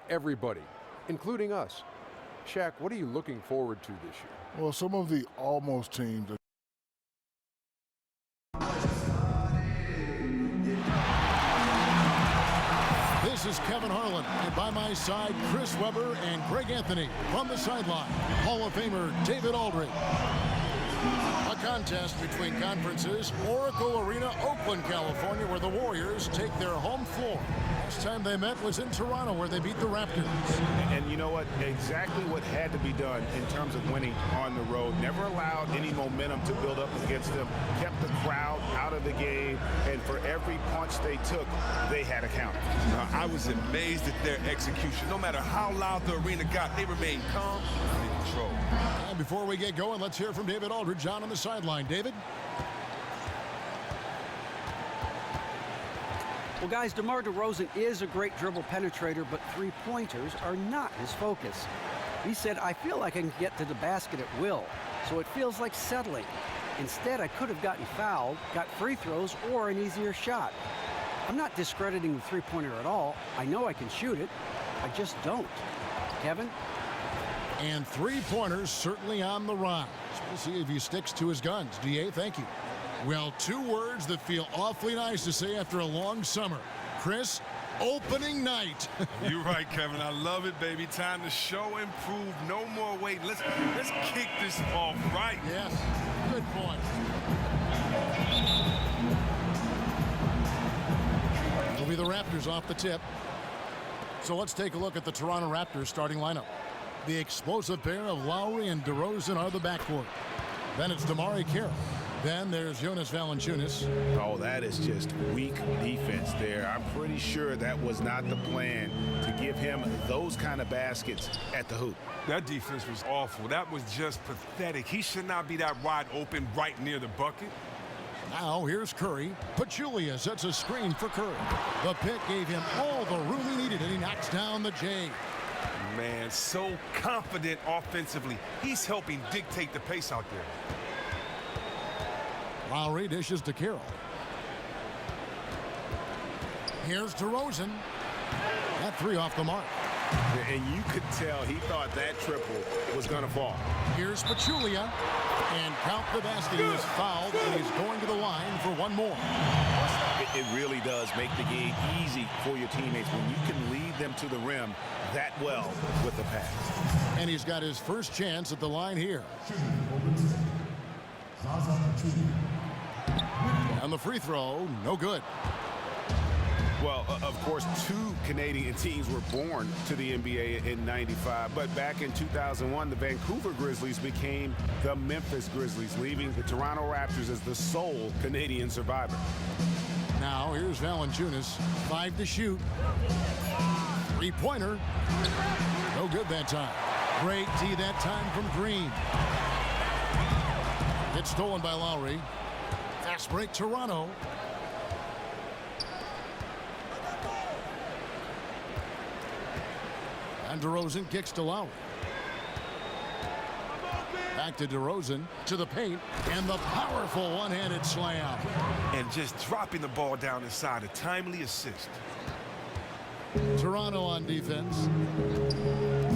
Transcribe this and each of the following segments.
everybody, including us. Shaq, what are you looking forward to this year? Well, some of the almost teams. This is Kevin Harlan, and by my side, Chris Webber and Greg Anthony. From the sideline, Hall of Famer David Aldridge. A contest between conferences, Oracle Arena, Oakland, California, where the Warriors take their home floor. Last time they met was in Toronto, where they beat the Raptors. And you know what? Exactly what had to be done in terms of winning on the road. Never allowed any momentum to build up against them. Kept the crowd out of the game. And for every punch they took, they had a counter. I was amazed at their execution. No matter how loud the arena got, they remained calm and in control. And before we get going, let's hear from David Aldridge on the sideline. David? Well, guys, DeMar DeRozan is a great dribble penetrator, but three-pointers are not his focus. He said, I feel like I can get to the basket at will, so it feels like settling. Instead, I could have gotten fouled, got free throws, or an easier shot. I'm not discrediting the three-pointer at all. I know I can shoot it. I just don't. Kevin? And three-pointers certainly on the rise. We'll see if he sticks to his guns. DA, thank you. Well, two words that feel awfully nice to say after a long summer. Chris, opening night. You're right, Kevin. I love it, baby. Time to show and prove. No more waiting. Let's kick this off right. Yes, good point. It'll be the Raptors off the tip. So let's take a look at the Toronto Raptors starting lineup. The explosive pair of Lowry and DeRozan are the backcourt. Then it's DeMar Carroll. Then there's Jonas Valanciunas. Oh, that is just weak defense there. I'm pretty sure that was not the plan to give him those kind of baskets at the hoop. That defense was awful. That was just pathetic. He should not be that wide open right near the bucket. Now here's Curry. Pachulia sets a screen for Curry. The pick gave him all the room he needed, and he knocks down the J. Man, so confident offensively. He's helping dictate the pace out there. Lowry dishes to Carroll. Here's DeRozan. That three off the mark. And you could tell he thought that triple was going to fall. Here's Pachulia. And count the basket. He was fouled, and he's going to the line for one more. It really does make the game easy for your teammates when you can lead them to the rim that well with the pass. And he's got his first chance at the line here. And the free throw, no good. Well, of course, two Canadian teams were born to the NBA in '95, but back in 2001, the Vancouver Grizzlies became the Memphis Grizzlies, leaving the Toronto Raptors as the sole Canadian survivor. Now, here's Valanciunas, 5 to shoot. Three-pointer, no good that time. Great D that time from Green. Gets stolen by Lowry. Fast break, Toronto. And DeRozan kicks to Lowry. Back to DeRozan, to the paint, and the powerful one-handed slam. And just dropping the ball down inside, a timely assist. Toronto on defense.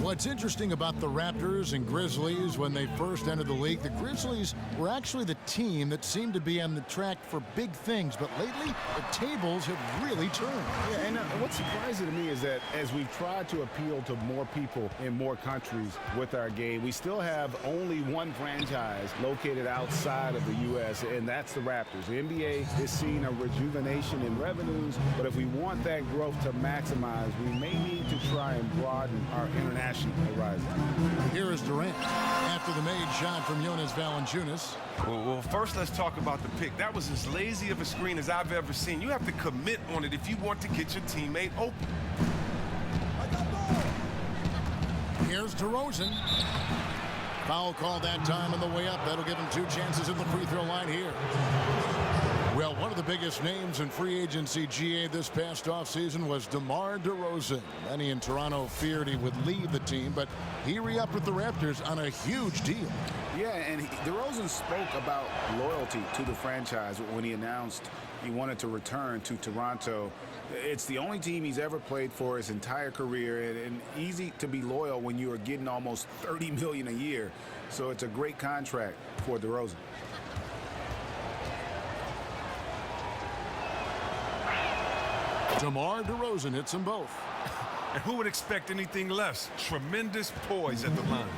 What's interesting about the Raptors and Grizzlies when they first entered the league, the Grizzlies were actually the team that seemed to be on the track for big things, but lately the tables have really turned. Yeah, and what's surprising to me is that as we've tried to appeal to more people in more countries with our game, we still have only one franchise located outside of the U.S., and that's the Raptors. The NBA is seeing a rejuvenation in revenues, but if we want that growth to maximize, we may need to try and broaden our international horizon. Here is Durant after the made shot from Jonas Valanciunas. Well, first let's talk about the pick. That was as lazy of a screen as I've ever seen. You have to commit on it if you want to get your teammate open. Here's DeRozan. Foul called that time on the way up. That'll give him 2 chances at the free throw line here. Well, one of the biggest names in free agency GA this past offseason was DeMar DeRozan. Many in Toronto feared he would leave the team, but he re-upped with the Raptors on a huge deal. Yeah, and DeRozan spoke about loyalty to the franchise when he announced he wanted to return to Toronto. It's the only team he's ever played for his entire career, and easy to be loyal when you are getting almost $30 million a year. So it's a great contract for DeRozan. DeMar DeRozan hits them both. And who would expect anything less? Tremendous poise at the line.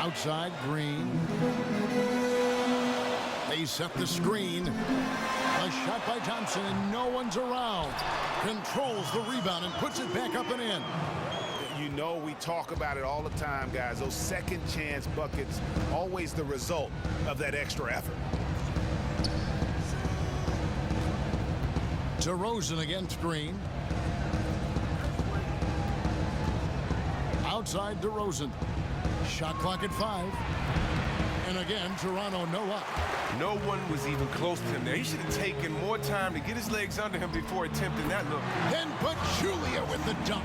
Outside, Green. They set the screen. A shot by Thompson, and no one's around. Controls the rebound and puts it back up and in. You know, we talk about it all the time, guys. Those second chance buckets, always the result of that extra effort. DeRozan against Green. Outside DeRozan. Shot clock at 5. And again, Toronto no up. No one was even close to him there. He should have taken more time to get his legs under him before attempting that look. Then Pachulia with the dunk.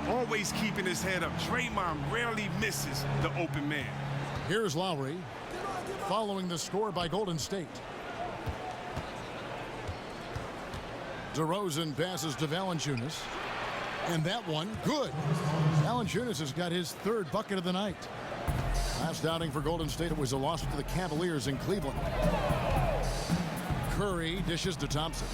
Always keeping his head up. Draymond rarely misses the open man. Here's Lowry, following the score by Golden State. DeRozan passes to Valanciunas. And that one, good. Valanciunas has got his 3rd bucket of the night. Last outing for Golden State, it was a loss to the Cavaliers in Cleveland. Curry dishes to Thompson.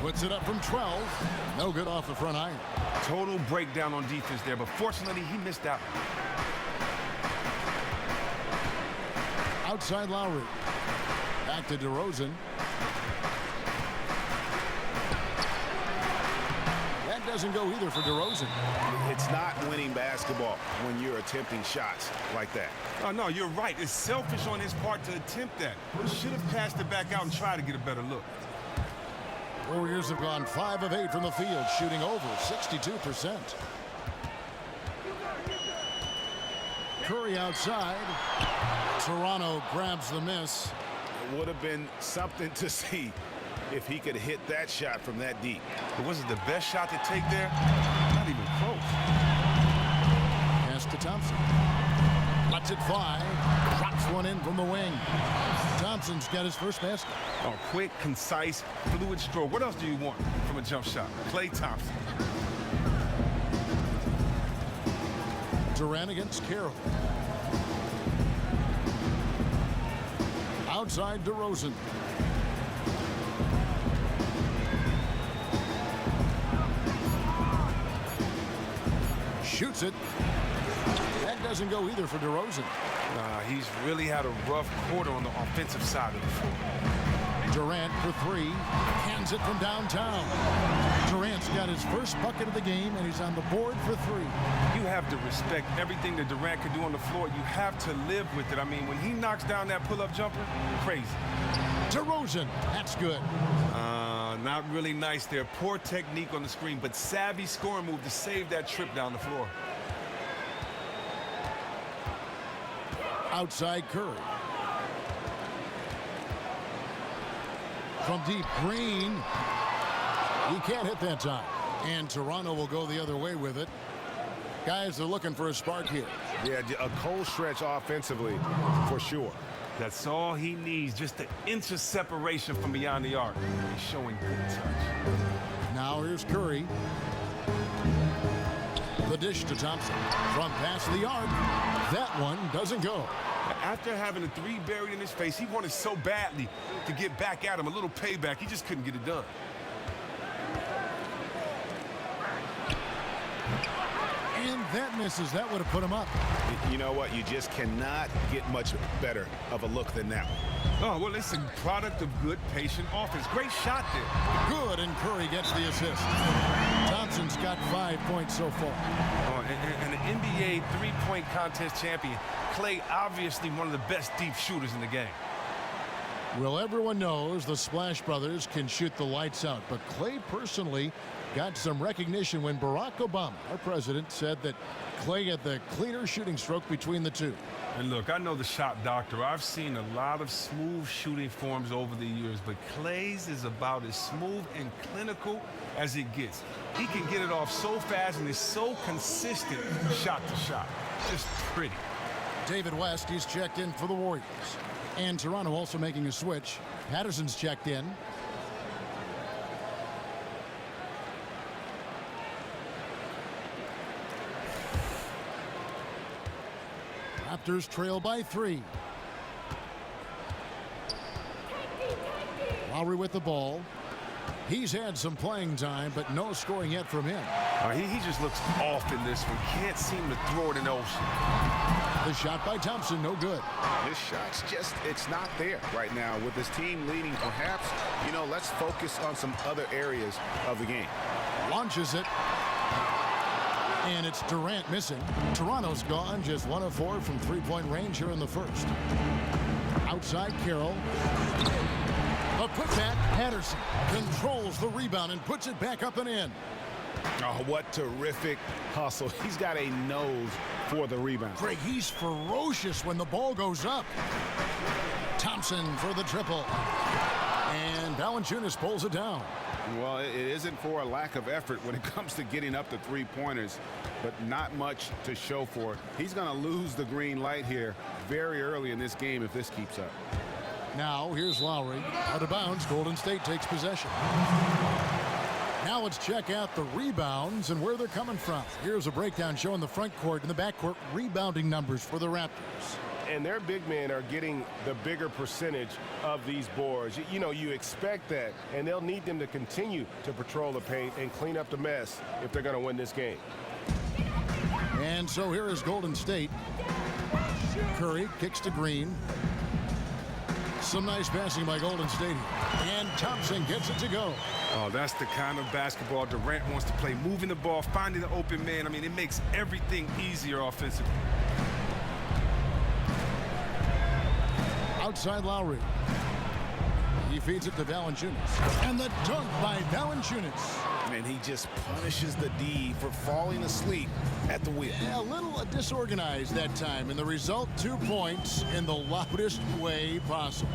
Puts it up from 12. No good off the front iron. Total breakdown on defense there, but fortunately he missed out. Outside Lowry. Back to DeRozan. That doesn't go either for DeRozan. It's not winning basketball when you're attempting shots like that. Oh, no, you're right. It's selfish on his part to attempt that. Should have passed it back out and tried to get a better look. Warriors have gone 5 of 8 from the field, shooting over 62%. Curry outside. Toronto grabs the miss. It would have been something to see if he could hit that shot from that deep. But was it the best shot to take there? Not even close. Pass to Thompson. Lets it fly. Drops one in from the wing. Thompson's got his first basket. Oh, quick, concise, fluid stroke. What else do you want from a jump shot? Klay Thompson. Durant against Carroll. Outside DeRozan. Shoots it. That doesn't go either for DeRozan. He's really had a rough quarter on the offensive side of the floor. Durant for 3. Hands it from downtown. Durant's got his first bucket of the game, and he's on the board for 3. You have to respect everything that Durant can do on the floor. You have to live with it. I mean, when he knocks down that pull-up jumper, crazy. DeRozan, that's good. Not really nice there. Poor technique on the screen, but savvy scoring move to save that trip down the floor. Outside Curry. From deep, Green. He can't hit that time. And Toronto will go the other way with it. Guys are looking for a spark here. Yeah, a cold stretch offensively for sure. That's all he needs, just an inch of separation from beyond the arc. He's showing good touch. Now here's Curry. The dish to Thompson. From past the arc. That one doesn't go. After having a 3 buried in his face, he wanted so badly to get back at him, a little payback. He just couldn't get it done. And that misses. That would have put him up. You know what? You just cannot get much better of a look than that. Oh, well, it's a product of good, patient offense. Great shot there. Good, and Curry gets the assist. Thompson's got 5 points so far. Oh, and an NBA three-point contest champion. Klay, obviously one of the best deep shooters in the game. Well, everyone knows the Splash Brothers can shoot the lights out, but Klay personally got some recognition when Barack Obama, our president, said that Klay had the cleaner shooting stroke between the two. And look, I know the shot doctor. I've seen a lot of smooth shooting forms over the years, but Klay's is about as smooth and clinical as it gets. He can get it off so fast and is so consistent shot to shot. Just pretty. David West, he's checked in for the Warriors. And Toronto also making a switch. Patterson's checked in. Raptors trail by 3. Lowry with the ball. He's had some playing time, but no scoring yet from him. He just looks off in this one. Can't seem to throw it in the ocean. The shot by Thompson, no good. His shot's just, it's not there right now. With his team leading, perhaps, let's focus on some other areas of the game. Launches it. And it's Durant missing. Toronto's gone just 1 of 4 from three-point range here in the first. Outside Carroll. A putback. Patterson controls the rebound and puts it back up and in. Oh, what terrific hustle. He's got a nose for the rebound. Greg, he's ferocious when the ball goes up. Thompson for the triple. And Valanciunas pulls it down. Well, it isn't for a lack of effort when it comes to getting up to three-pointers, but not much to show for it. He's going to lose the green light here very early in this game if this keeps up. Now, here's Lowry. Out of bounds, Golden State takes possession. Now let's check out the rebounds and where they're coming from. Here's a breakdown showing the front court and the back court rebounding numbers for the Raptors. And their big men are getting the bigger percentage of these boards. You expect that, and they'll need them to continue to patrol the paint and clean up the mess if they're going to win this game. And so here is Golden State. Curry kicks to Green. Some nice passing by Golden State. And Thompson gets it to go. Oh, that's the kind of basketball Durant wants to play. Moving the ball, finding the open man. I mean, it makes everything easier offensively. Outside Lowry. He feeds it to Valanciunas. And the dunk by Valanciunas. And he just punishes the D for falling asleep at the wheel. Yeah, a little disorganized that time. And the result, 2 points in the loudest way possible.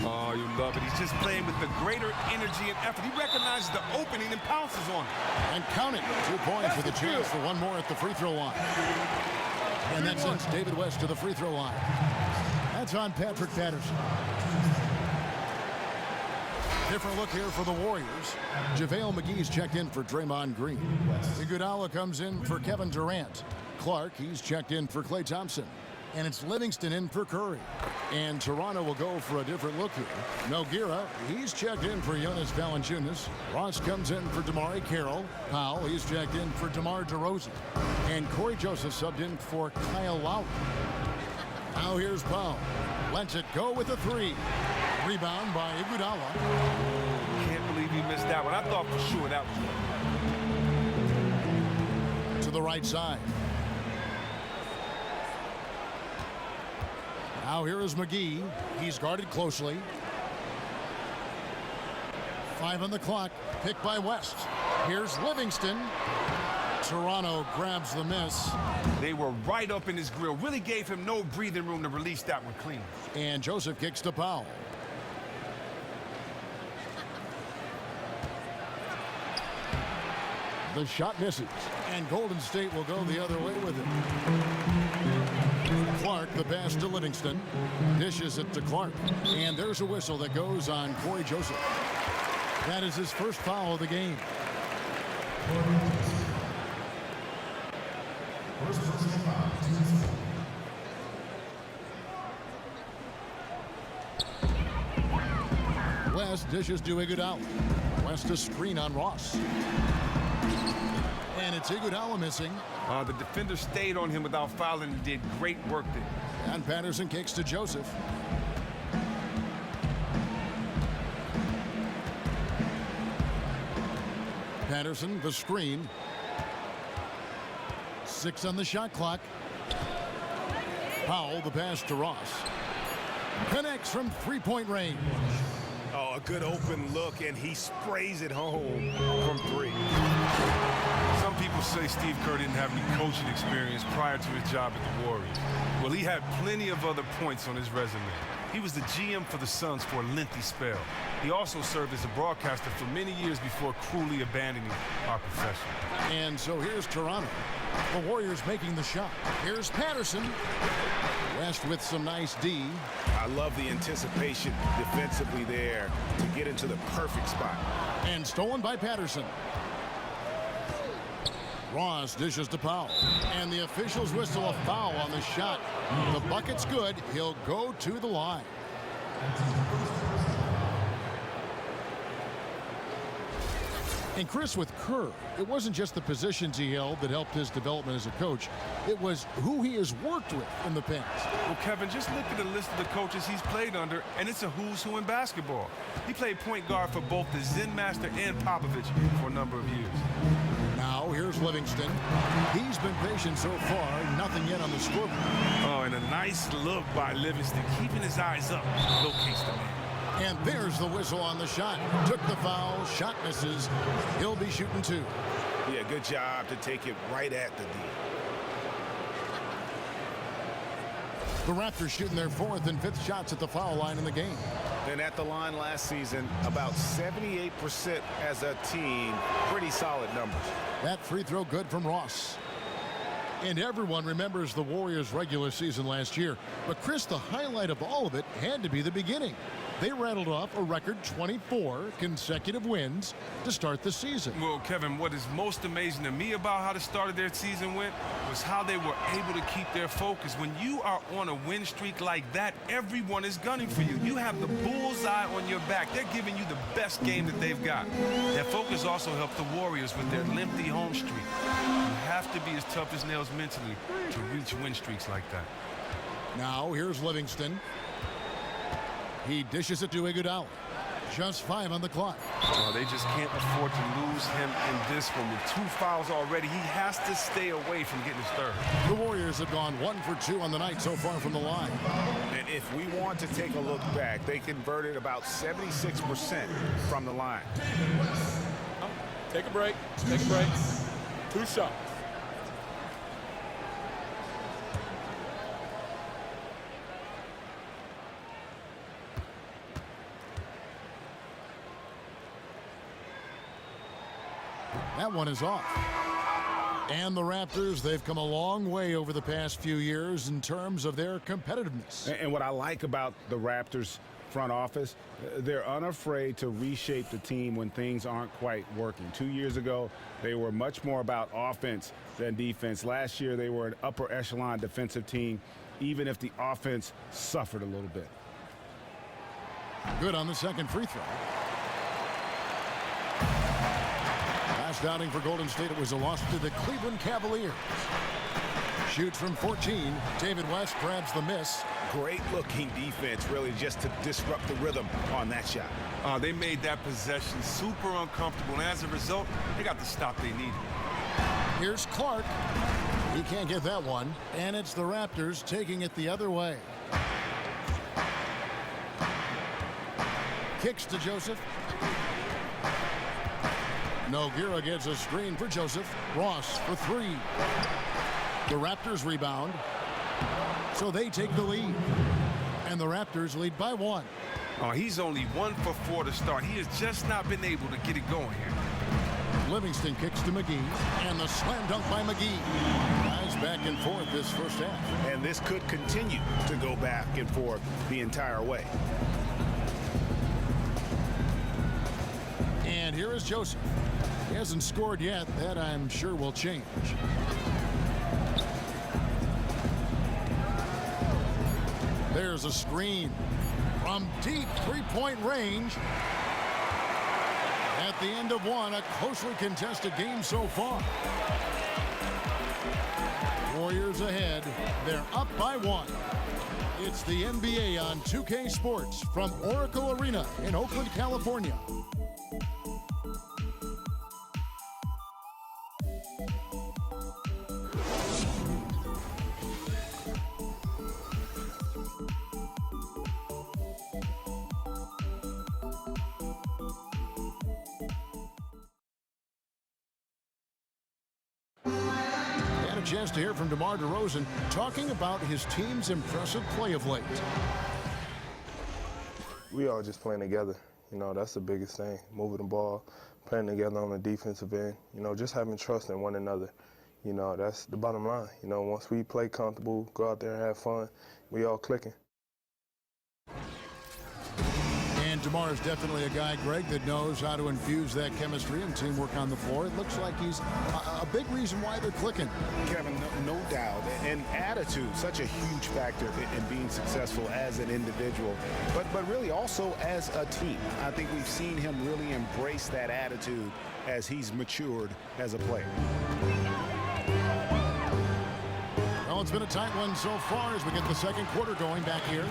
Oh, you love it. He's just playing with the greater energy and effort. He recognizes the opening and pounces on it. And count it. 2 points with a chance for one more at the free throw line. And that sends David West to the free throw line. That's on Patrick Patterson. Different look here for the Warriors. JaVale McGee's checked in for Draymond Green. Iguodala comes in for Kevin Durant. Clark, he's checked in for Klay Thompson. And it's Livingston in for Curry. And Toronto will go for a different look here. Nogueira, he's checked in for Jonas Valanciunas. Ross comes in for DeMar Carroll. Powell, he's checked in for DeMar DeRozan. And Corey Joseph subbed in for Kyle Lowry. Now here's Powell. Lets it go with a 3. Rebound by Iguodala. Can't believe he missed that one. I thought for sure that was one. To the right side. Now here is McGee. He's guarded closely. 5 on the clock. Picked by West. Here's Livingston. Toronto grabs the miss. They were right up in his grill. Really gave him no breathing room to release that one clean. And Joseph kicks to Powell. The shot misses. And Golden State will go the other way with it. Clark, the pass to Livingston. Dishes it to Clark. And there's a whistle that goes on Corey Joseph. That is his first foul of the game. West dishes to Iguodala. West a screen on Ross. And it's Iguodala missing. The defender stayed on him without fouling and did great work there. And Patterson kicks to Joseph. Patterson, the screen. 6 on the shot clock. Powell, the pass to Ross. Connects from three-point range. Oh, a good open look, and he sprays it home from 3. Some people say Steve Kerr didn't have any coaching experience prior to his job at the Warriors. Well, he had plenty of other points on his resume. He was the GM for the Suns for a lengthy spell. He also served as a broadcaster for many years before cruelly abandoning our profession. And so here's Toronto. The Warriors making the shot. Here's Patterson. West with some nice D. I love the anticipation defensively there to get into the perfect spot. And stolen by Patterson. Ross dishes to Powell. And the officials whistle a foul on the shot. The bucket's good. He'll go to the line. And Chris, with Kerr, it wasn't just the positions he held that helped his development as a coach. It was who he has worked with in the past. Well, Kevin, just look at the list of the coaches he's played under, and it's a who's who in basketball. He played point guard for both the Zen Master and Popovich for a number of years. Now, here's Livingston. He's been patient so far, nothing yet on the scoreboard. Oh, and a nice look by Livingston, keeping his eyes up, locates the man. And there's the whistle on the shot. Took the foul, shot misses. He'll be shooting two. Yeah, good job to take it right at the D. The Raptors shooting their 4th and 5th shots at the foul line in the game. And at the line last season, about 78% as a team. Pretty solid numbers. That free throw good from Ross. And everyone remembers the Warriors' regular season last year. But Chris, the highlight of all of it had to be the beginning. They rattled off a record 24 consecutive wins to start the season. Well, Kevin, what is most amazing to me about how the start of their season went was how they were able to keep their focus. When you are on a win streak like that, everyone is gunning for you. You have the bullseye on your back. They're giving you the best game that they've got. Their focus also helped the Warriors with their lengthy home streak. You have to be as tough as nails mentally to reach win streaks like that. Now, here's Livingston. He dishes it to Iguodala. Just 5 on the clock. Oh, they just can't afford to lose him in this one. With 2 fouls already, he has to stay away from getting his 3rd. The Warriors have gone 1 for 2 on the night so far from the line. And if we want to take a look back, they converted about 76% from the line. Take a break. Take a break. 2 shots. That one is off. And the Raptors, they've come a long way over the past few years in terms of their competitiveness. And what I like about the Raptors front office, they're unafraid to reshape the team when things aren't quite working. 2 years ago, they were much more about offense than defense. Last year, they were an upper echelon defensive team, even if the offense suffered a little bit. Good on the second free throw. Last outing for Golden State, it was a loss to the Cleveland Cavaliers. Shoots from 14. David West grabs the miss. Great looking defense, really, just to disrupt the rhythm on that shot. They made that possession super uncomfortable, and as a result, they got the stop they needed. Here's Clark. He can't get that one, and it's the Raptors taking it the other way. Kicks to Joseph. Nogueira gets a screen for Joseph. Ross for 3. The Raptors rebound. So they take the lead. And the Raptors lead by 1. Oh, he's only 1 for 4 to start. He has just not been able to get it going here. Livingston kicks to McGee. And the slam dunk by McGee. Guys back and forth this first half. And this could continue to go back and forth the entire way. And here is Joseph. He hasn't scored yet. That, I'm sure, will change. There's a screen from deep three-point range. At the end of one, a closely contested game so far. Warriors ahead. They're up by 1. It's the NBA on 2K Sports from Oracle Arena in Oakland, California. Chance to hear from DeMar DeRozan talking about his team's impressive play of late. We all just playing together. You know, that's the biggest thing. Moving the ball, playing together on the defensive end. You know, just having trust in one another. You know, that's the bottom line. You know, once we play comfortable, go out there and have fun, we all clicking. And DeMar is definitely a guy, Greg, that knows how to infuse that chemistry and teamwork on the floor. It looks like he's a big reason why they're clicking. Kevin, no doubt. And attitude, such a huge factor in being successful as an individual, but really also as a team. I think we've seen him really embrace that attitude as he's matured as a player. Well, it's been a tight one so far as we get the second quarter going back here.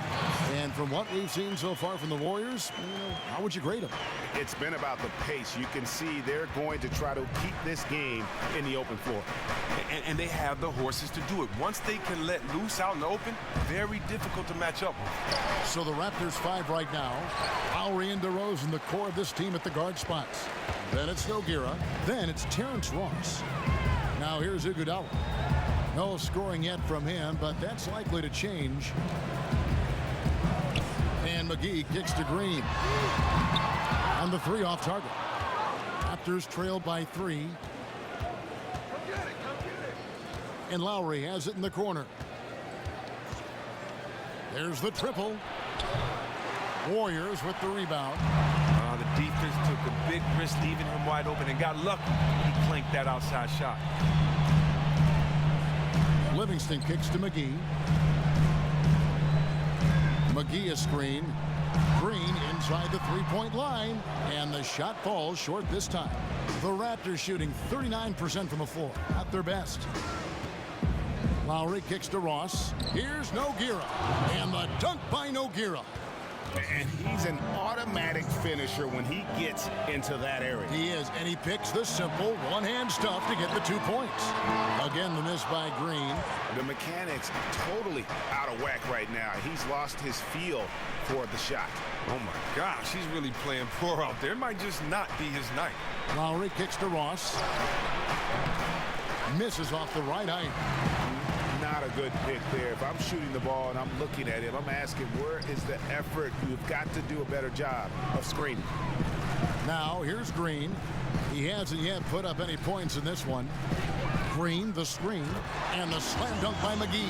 And from what we've seen so far from the Warriors, how would you grade them? It's been about the pace. You can see they're going to try to keep this game in the open floor. And they have the horses to do it. Once they can let loose out in the open, very difficult to match up with. So the Raptors 5 right now. Lowry and DeRozan, the core of this team at the guard spots. Then it's Nogueira. Then it's Terrence Ross. Now here's Iguodala. No scoring yet from him, but that's likely to change. And McGee kicks to Green. On the 3 off target. Raptors trail by 3. And Lowry has it in the corner. There's the triple. Warriors with the rebound. The defense took a big risk leaving him wide open and got lucky. He clanked that outside shot. Livingston kicks to McGee. McGee a screen. Green inside the three-point line. And the shot falls short this time. The Raptors shooting 39% from the floor. At their best. Lowry kicks to Ross. Here's Nogueira. And the dunk by Nogueira. And he's an automatic finisher when he gets into that area. He is, and he picks the simple one-hand stuff to get the 2 points. Again, the miss by Green. The mechanics totally out of whack right now. He's lost his feel for the shot. Oh my gosh, he's really playing poor out there. It might just not be his night. Lowry kicks to Ross. Misses off the right eye. Not a good pick there. If I'm shooting the ball and I'm looking at him, I'm asking, where is the effort? You've got to do a better job of screening. Now, here's Green. He hasn't yet put up any points in this one. Green, the screen, and the slam dunk by McGee.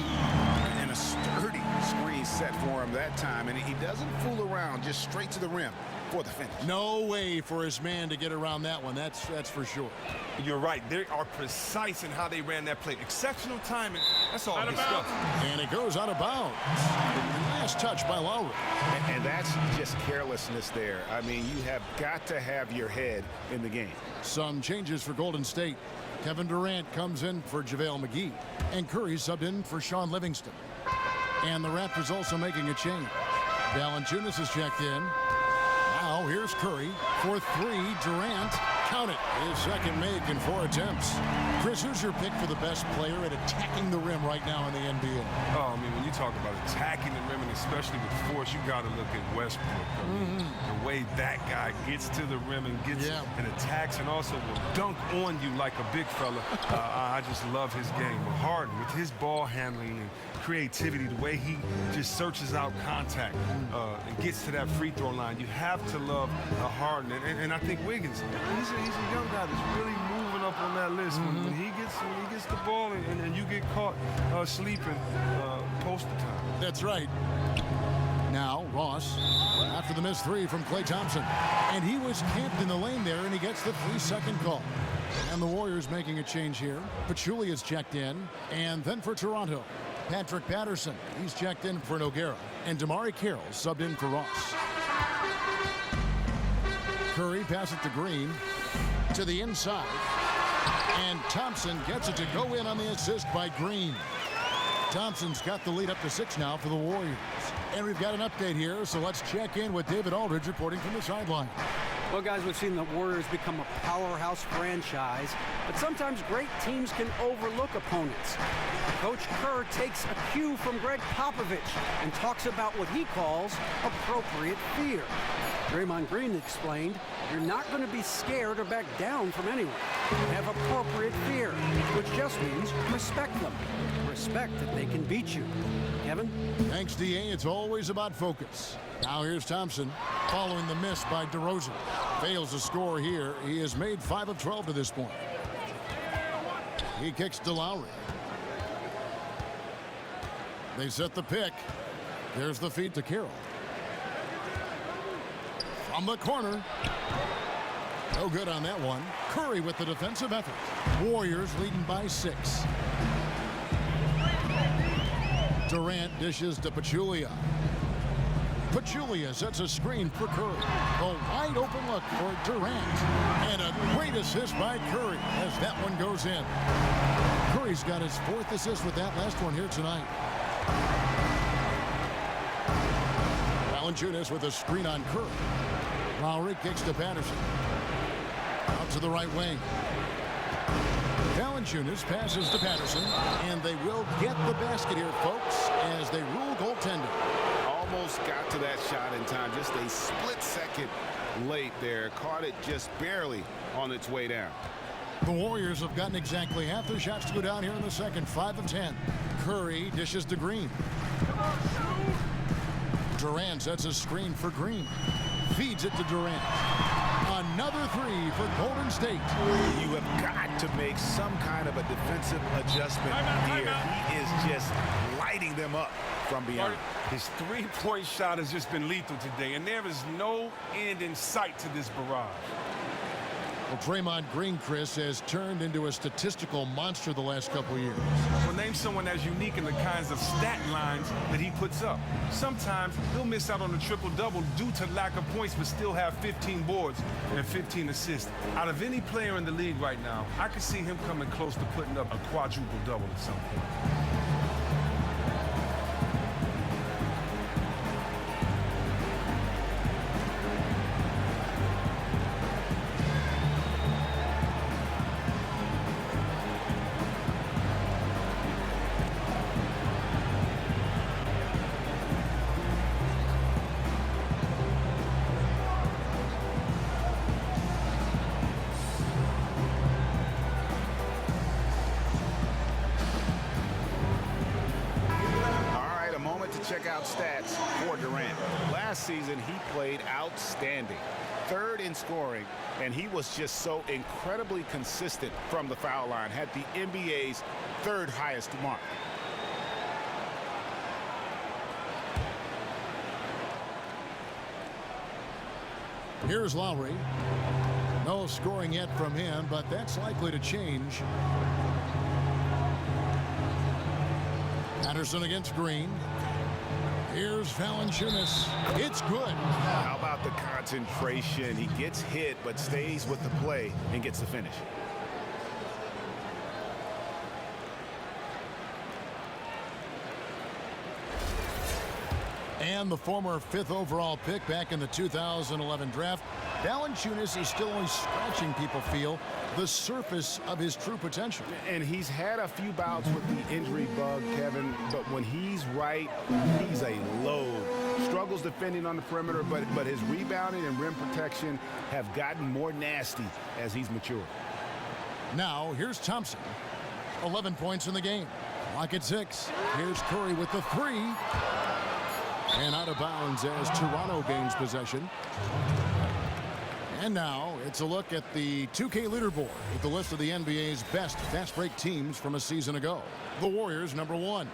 And a sturdy screen set for him that time, and he doesn't fool around, just straight to the rim for the finish. No way for his man to get around that one. That's for sure. You're right. They are precise in how they ran that play. Exceptional timing. That's all good stuff. And it goes out of bounds. Last touch by Lowry. And that's just carelessness there. I mean, you have got to have your head in the game. Some changes for Golden State. Kevin Durant comes in for JaVale McGee. And Curry subbed in for Sean Livingston. And the Raptors also making a change. Valanciunas is checked in. Now here's Curry for 3. Durant, count it, his second make in 4 attempts. Chris, who's your pick for the best player at attacking the rim right now in the NBA? Oh, I mean, when you talk about attacking the rim, and especially with force, you got to look at Westbrook. I mean, the way that guy gets to the rim and gets and attacks and also will dunk on you like a big fella. I just love his game. Harden, with his ball handling and creativity, the way he just searches out contact and gets to that free throw line. You have to love Harden. And I think Wiggins, he's a young guy that's really moving up on that list. When he gets the ball and you get caught sleeping, poster time. That's right. Now Ross, after the missed 3 from Klay Thompson. And he was camped in the lane there, and he gets the 3-second call. And the Warriors making a change here. Pachulia is checked in. And then for Toronto, Patrick Patterson. He's checked in for Nogueira. And Damari Carroll subbed in for Ross. Curry passes it to Green. To the inside. And Thompson gets it to go in on the assist by Green. Thompson's got the lead up to 6 now for the Warriors. And we've got an update here, so let's check in with David Aldridge reporting from the sideline. Well, guys, we've seen the Warriors become a powerhouse franchise, but sometimes great teams can overlook opponents. Coach Kerr takes a cue from Greg Popovich and talks about what he calls appropriate fear. Draymond Green explained, you're not going to be scared or back down from anyone. Have appropriate fear, which just means respect them. Respect that they can beat you. Kevin? Thanks, D.A. It's always about focus. Now here's Thompson following the miss by DeRozan. Fails to score here. He has made 5 of 12 to this point. He kicks to Lowry. They set the pick. There's the feed to Carroll. From the corner. No good on that one. Curry with the defensive effort. Warriors leading by 6. Durant dishes to Pachulia. Pachulia sets a screen for Curry. A wide open look for Durant. And a great assist by Curry as that one goes in. Curry's got his 4th assist with that last one here tonight. Valanciunas with a screen on Curry. Lowry kicks to Patterson. Out to the right wing. Valanciunas passes to Patterson, and they will get the basket here, folks, as they rule goaltending. Almost got to that shot in time. Just a split second late there. Caught it just barely on its way down. The Warriors have gotten exactly half their shots to go down here in the second. 5 of 10. Curry dishes to Green. Durant sets a screen for Green. Feeds it to Durant. Another 3 for Golden State. You have got to make some kind of a defensive adjustment here. He is just lighting them up from beyond. His 3-point shot has just been lethal today, and there is no end in sight to this barrage. Well, Draymond Green, Chris, has turned into a statistical monster the last couple of years. Well, name someone as unique in the kinds of stat lines that he puts up. Sometimes he'll miss out on a triple-double due to lack of points, but still have 15 boards and 15 assists. Out of any player in the league right now, I could see him coming close to putting up a quadruple-double at some point. Check out stats for Durant. Last season, he played outstanding. 3rd in scoring, and he was just so incredibly consistent from the foul line. Had the NBA's 3rd highest mark. Here's Lowry. No scoring yet from him, but that's likely to change. Patterson against Green. Here's Valanciunas. It's good. How about the concentration? He gets hit, but stays with the play and gets the finish. And the former 5th overall pick back in the 2011 draft, Valanciunas is still only scratching, people feel, the surface of his true potential. And he's had a few bouts with the injury bug, Kevin, but when he's right, he's a load. Struggles defending on the perimeter, but his rebounding and rim protection have gotten more nasty as he's matured. Now, here's Thompson. 11 points in the game. Lock at 6. Here's Curry with the 3. And out of bounds as Toronto gains possession. And now it's a look at the 2K leaderboard with the list of the NBA's best fast break teams from a season ago. The Warriors, number 1.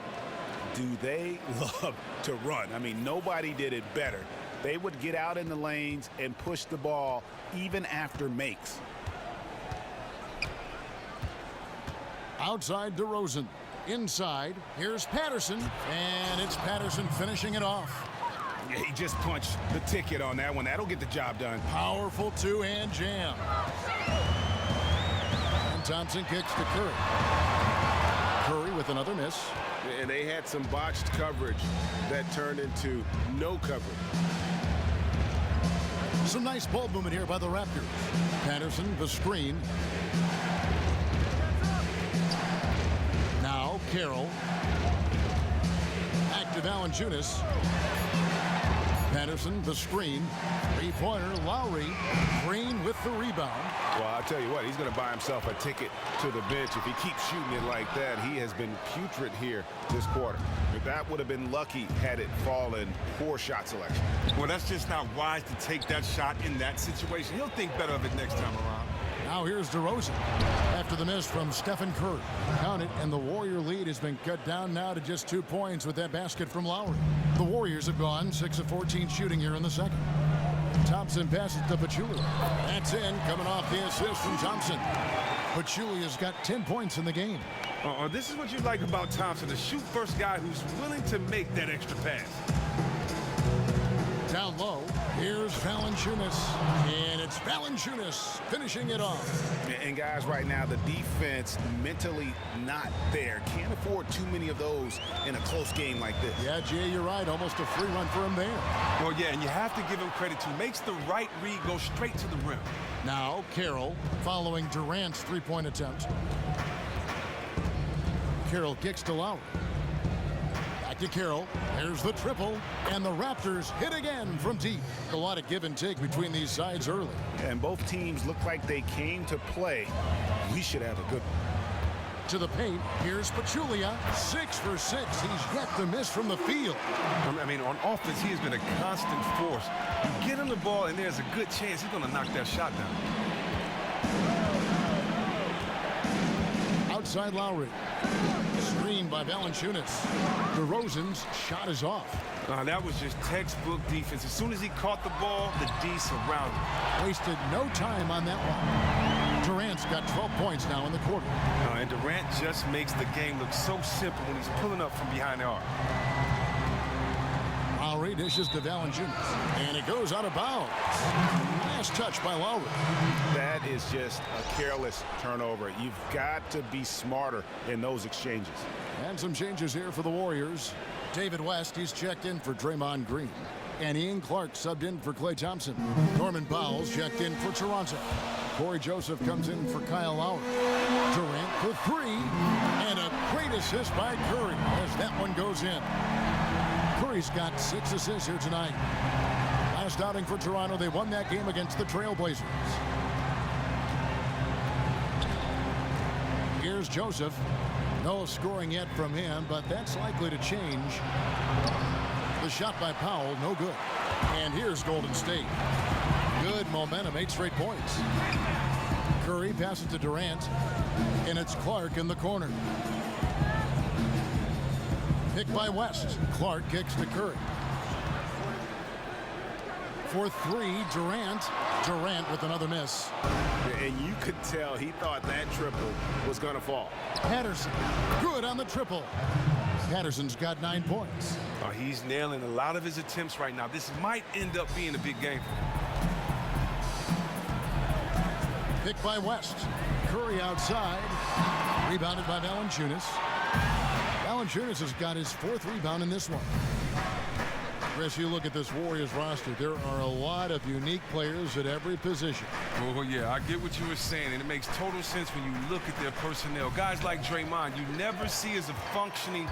Do they love to run? I mean, nobody did it better. They would get out in the lanes and push the ball even after makes. Outside DeRozan. Inside, here's Patterson, and it's Patterson finishing it off. He just punched the ticket on that one. That'll get the job done. Powerful 2-hand jam. And Thompson kicks to Curry. Curry with another miss. And they had some botched coverage that turned into no coverage. Some nice ball movement here by the Raptors. Patterson, the screen. Now Carroll. Back to Valanciunas. Patterson, the screen. 3-pointer, Lowry. Green with the rebound. Well, I'll tell you what, he's going to buy himself a ticket to the bench if he keeps shooting it like that. He has been putrid here this quarter. But that would have been lucky had it fallen. Poor shot selection. Well, that's just not wise to take that shot in that situation. He'll think better of it next time around. Now here's DeRozan after the miss from Stephen Curry. Count it, and the Warrior lead has been cut down now to just 2 points with that basket from Lowry. The Warriors have gone 6 of 14 shooting here in the second. Thompson passes to Pachulia. That's in, coming off the assist from Thompson. Pachulia's got 10 points in the game. This is what you like about Thompson, the shoot-first guy who's willing to make that extra pass. Down low, here's Valanciunas, and it's Valanciunas finishing it off. And guys, right now, the defense mentally not there. Can't afford too many of those in a close game like this. Yeah, Jay, you're right. Almost a free run for him there. Well, yeah, and you have to give him credit, too. Makes the right read, go straight to the rim. Now, Carroll following Durant's three-point attempt. Carroll kicks to Lowry. Back to Carroll. There's the triple. And the Raptors hit again from deep. A lot of give and take between these sides early. And both teams look like they came to play. We should have a good one. To the paint, here's Pachulia. 6 for 6. He's yet to miss from the field. I mean, on offense, he has been a constant force. You get him the ball, and there's a good chance he's going to knock that shot down. Outside Lowry. Screened by Valanciunas. DeRozan's shot is off. That was just textbook defense. As soon as he caught the ball, the D surrounded him. Wasted no time on that one. Durant's got 12 points now in the quarter. And Durant just makes the game look so simple when he's pulling up from behind the arc. Lowry dishes to Valanciunas. And it goes out of bounds. Last touch by Lowry. That is just a careless turnover. You've got to be smarter in those exchanges. And some changes here for the Warriors. David West, he's checked in for Draymond Green. And Ian Clark subbed in for Klay Thompson. Norman Powell's checked in for Toronto. Corey Joseph comes in for Kyle Lowry. Durant for 3. And a great assist by Curry as that one goes in. Curry's got 6 assists here tonight. Last outing for Toronto, they won that game against the Trailblazers. Here's Joseph. No scoring yet from him, but that's likely to change. The shot by Powell, no good. And here's Golden State. Good momentum, 8 straight points. Curry passes to Durant, and it's Clark in the corner. Picked by West. Clark kicks to Curry. For 3, Durant. Durant with another miss. And you could tell he thought that triple was going to fall. Patterson, good on the triple. Patterson's got 9 points. He's nailing a lot of his attempts right now. This might end up being a big game for him. Picked by West. Curry outside. Rebounded by Valanciunas. Valanciunas has got his 4th rebound in this one. Chris, you look at this Warriors roster, there are a lot of unique players at every position. Well, yeah, I get what you were saying, and it makes total sense when you look at their personnel. Guys like Draymond, you never see as a functioning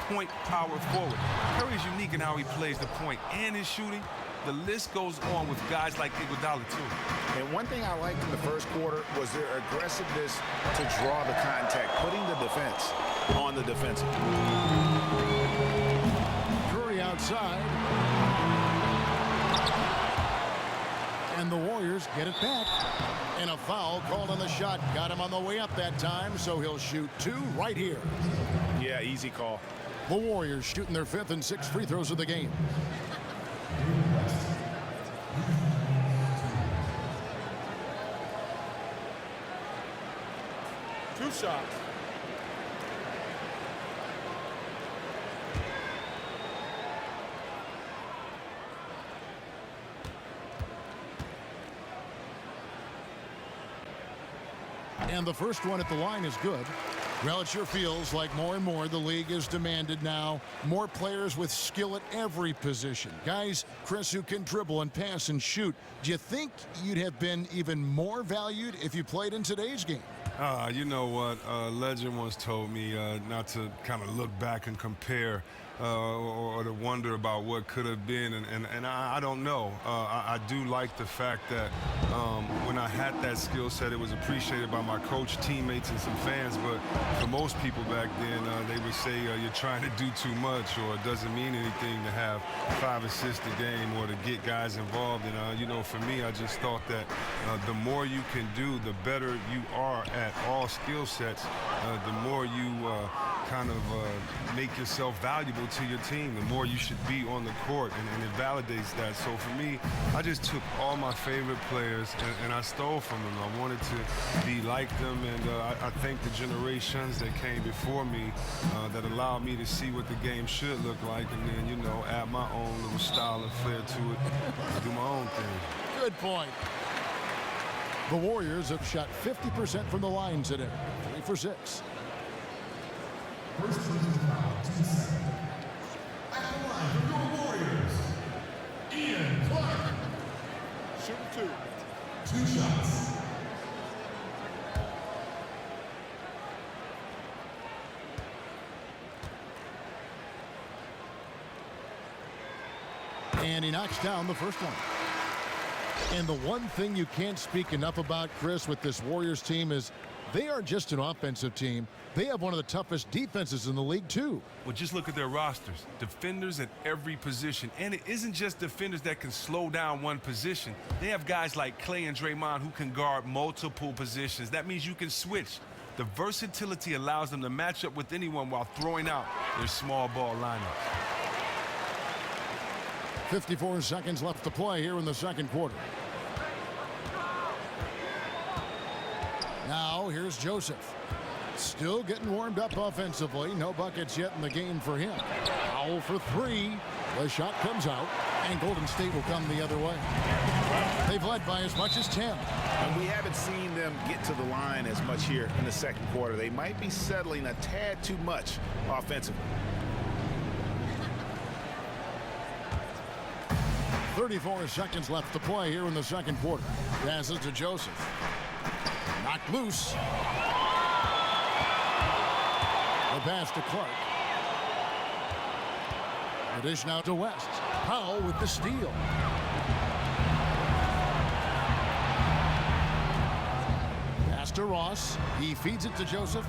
point power forward. Curry's unique in how he plays the point and his shooting. The list goes on with guys like Iguodala, too. And one thing I liked in the first quarter was their aggressiveness to draw the contact, putting the defense on the defensive. Curry outside. And the Warriors get it back. And a foul called on the shot. Got him on the way up that time, so he'll shoot 2 right here. Yeah, easy call. The Warriors shooting their 5th and 6th free throws of the game. Two shots. And the first one at the line is good. Well, it sure feels like more and more the league is demanded now. More players with skill at every position. Guys, Chris, who can dribble and pass and shoot. Do you think you'd have been even more valued if you played in today's game? You know what? A legend once told me not to kind of look back and compare or to wonder about what could have been. And I don't know. I do like the fact that when I had that skill set, it was appreciated by my coach, teammates, and some fans. But for most people back then, they would say you're trying to do too much, or it doesn't mean anything to have 5 assists a game or to get guys involved. And, you know, for me, I just thought that the more you can do, the better you are at all skill sets, the more you kind of make yourself valuable valuable to your team, the more you should be on the court, and it validates that. So for me, I just took all my favorite players and I stole from them. I wanted to be like them, and I thank the generations that came before me that allowed me to see what the game should look like, and then, you know, add my own little style and flair to it and do my own thing. Good point. The Warriors have shot 50% from the line today, 3 for 6. First person foul, 2 seconds. At the line for your Warriors, Ian Clark. Shooting 2. 2 shots. And he knocks down the first one. And the one thing you can't speak enough about, Chris, with this Warriors team is they aren't just an offensive team. They have one of the toughest defenses in the league, too. Well, just look at their rosters. Defenders at every position. And it isn't just defenders that can slow down one position. They have guys like Clay and Draymond who can guard multiple positions. That means you can switch. The versatility allows them to match up with anyone while throwing out their small ball lineups. 54 seconds left to play here in the second quarter. Now here's Joseph. Still getting warmed up offensively. No buckets yet in the game for him. Foul for 3. The shot comes out, and Golden State will come the other way. They've led by as much as 10. And we haven't seen them get to the line as much here in the second quarter. They might be settling a tad too much offensively. 34 seconds left to play here in the second quarter. Passes to Joseph. Knocked loose. The pass to Clark. The dish now to West. Powell with the steal. Pass to Ross. He feeds it to Joseph.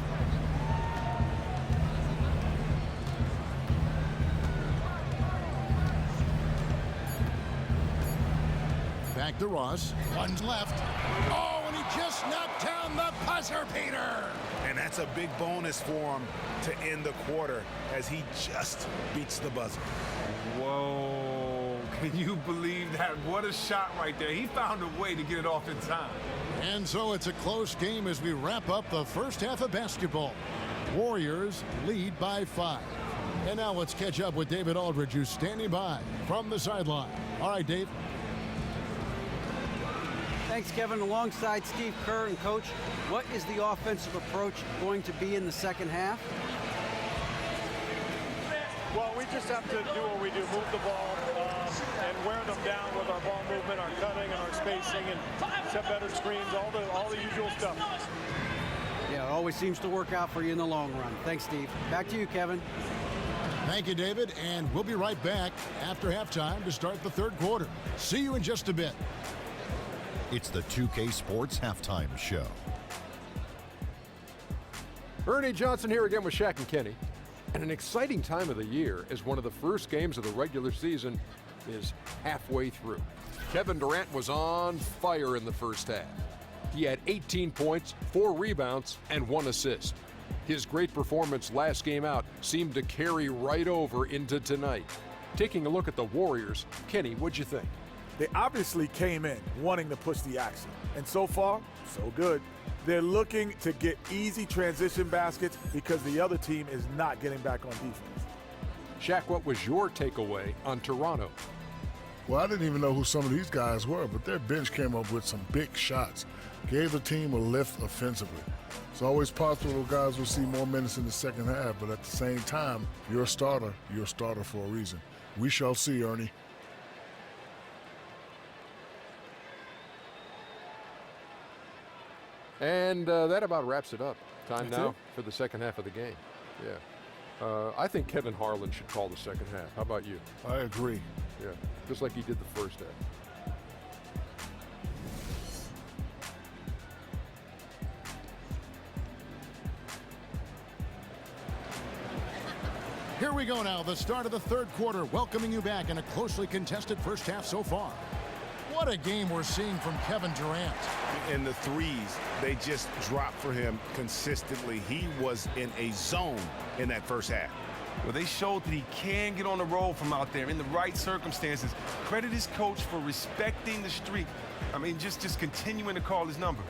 Back to Ross. One's left. Oh, and he just knocked down the buzzer beater. And that's a big bonus for him to end the quarter as he just beats the buzzer. Whoa, can you believe that? What a shot right there. He found a way to get it off in time. And so it's a close game as we wrap up the first half of basketball. Warriors lead by 5. And now let's catch up with David Aldridge, who's standing by from the sideline. All right, Dave. Thanks, Kevin. Alongside Steve Kerr and Coach, what is the offensive approach going to be in the second half? Well, we just have to do what we do, move the ball and wear them down with our ball movement, our cutting, and our spacing, and set better screens, all the usual stuff. Yeah, it always seems to work out for you in the long run. Thanks, Steve. Back to you, Kevin. Thank you, David, and we'll be right back after halftime to start the third quarter. See you in just a bit. It's the 2K Sports Halftime Show. Ernie Johnson here again with Shaq and Kenny. And an exciting time of the year as one of the first games of the regular season is halfway through. Kevin Durant was on fire in the first half. He had 18 points, 4 rebounds, and 1 assist. His great performance last game out seemed to carry right over into tonight. Taking a look at the Warriors, Kenny, what'd you think? They obviously came in wanting to push the action. And so far, so good. They're looking to get easy transition baskets because the other team is not getting back on defense. Shaq, what was your takeaway on Toronto? Well, I didn't even know who some of these guys were, but their bench came up with some big shots. Gave the team a lift offensively. It's always possible guys will see more minutes in the second half, but at the same time, you're a starter for a reason. We shall see, Ernie. And that about wraps it up. Time now for the second half of the game. Yeah. I think Kevin Harlan should call the second half. How about you? I agree. Yeah, just like he did the first half. Here we go now, the start of the third quarter, welcoming you back in a closely contested first half so far. What a game we're seeing from Kevin Durant. And the threes, they just dropped for him consistently. He was in a zone in that first half. Well, they showed that he can get on the road from out there in the right circumstances. Credit his coach for respecting the streak. I mean, just continuing to call his number.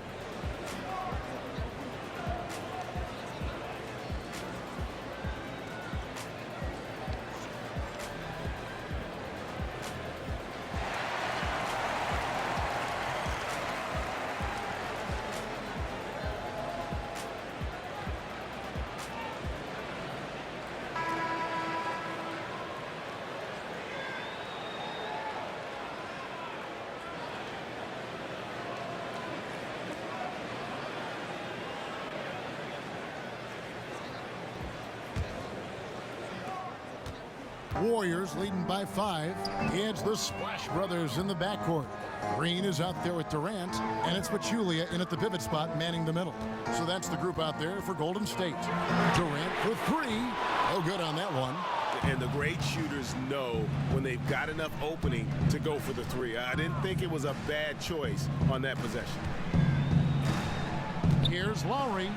Warriors leading by 5. It's the Splash Brothers in the backcourt. Green is out there with Durant, and it's Pachulia in at the pivot spot manning the middle. So that's the group out there for Golden State. Durant for 3. Oh, good on that one. And the great shooters know when they've got enough opening to go for the 3. I didn't think it was a bad choice on that possession. Here's Lowry.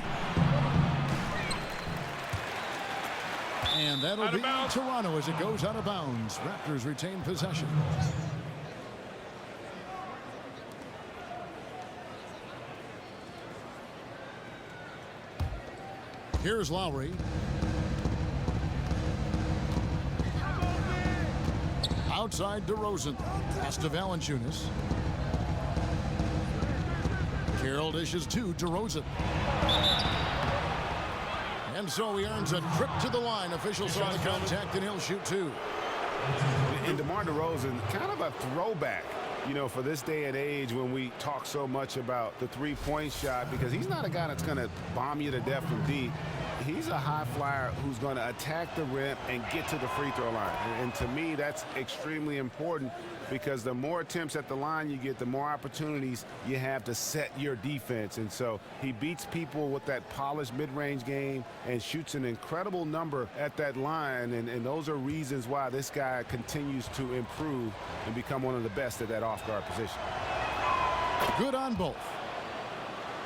And that'll be Toronto as it goes out of bounds. Raptors retain possession. Here's Lowry. Outside DeRozan. Pass to Valanciunas. Carroll dishes to DeRozan. And so he earns a trip to the line. Officials saw the contact, and he'll shoot 2. And DeMar DeRozan, kind of a throwback, you know, for this day and age when we talk so much about the three-point shot, because he's not a guy that's going to bomb you to death from deep. He's a high flyer who's going to attack the rim and get to the free throw line. And to me, that's extremely important, because the more attempts at the line you get, the more opportunities you have to set your defense. And so he beats people with that polished mid-range game and shoots an incredible number at that line. And those are reasons why this guy continues to improve and become one of the best at that off-guard position. Good on both.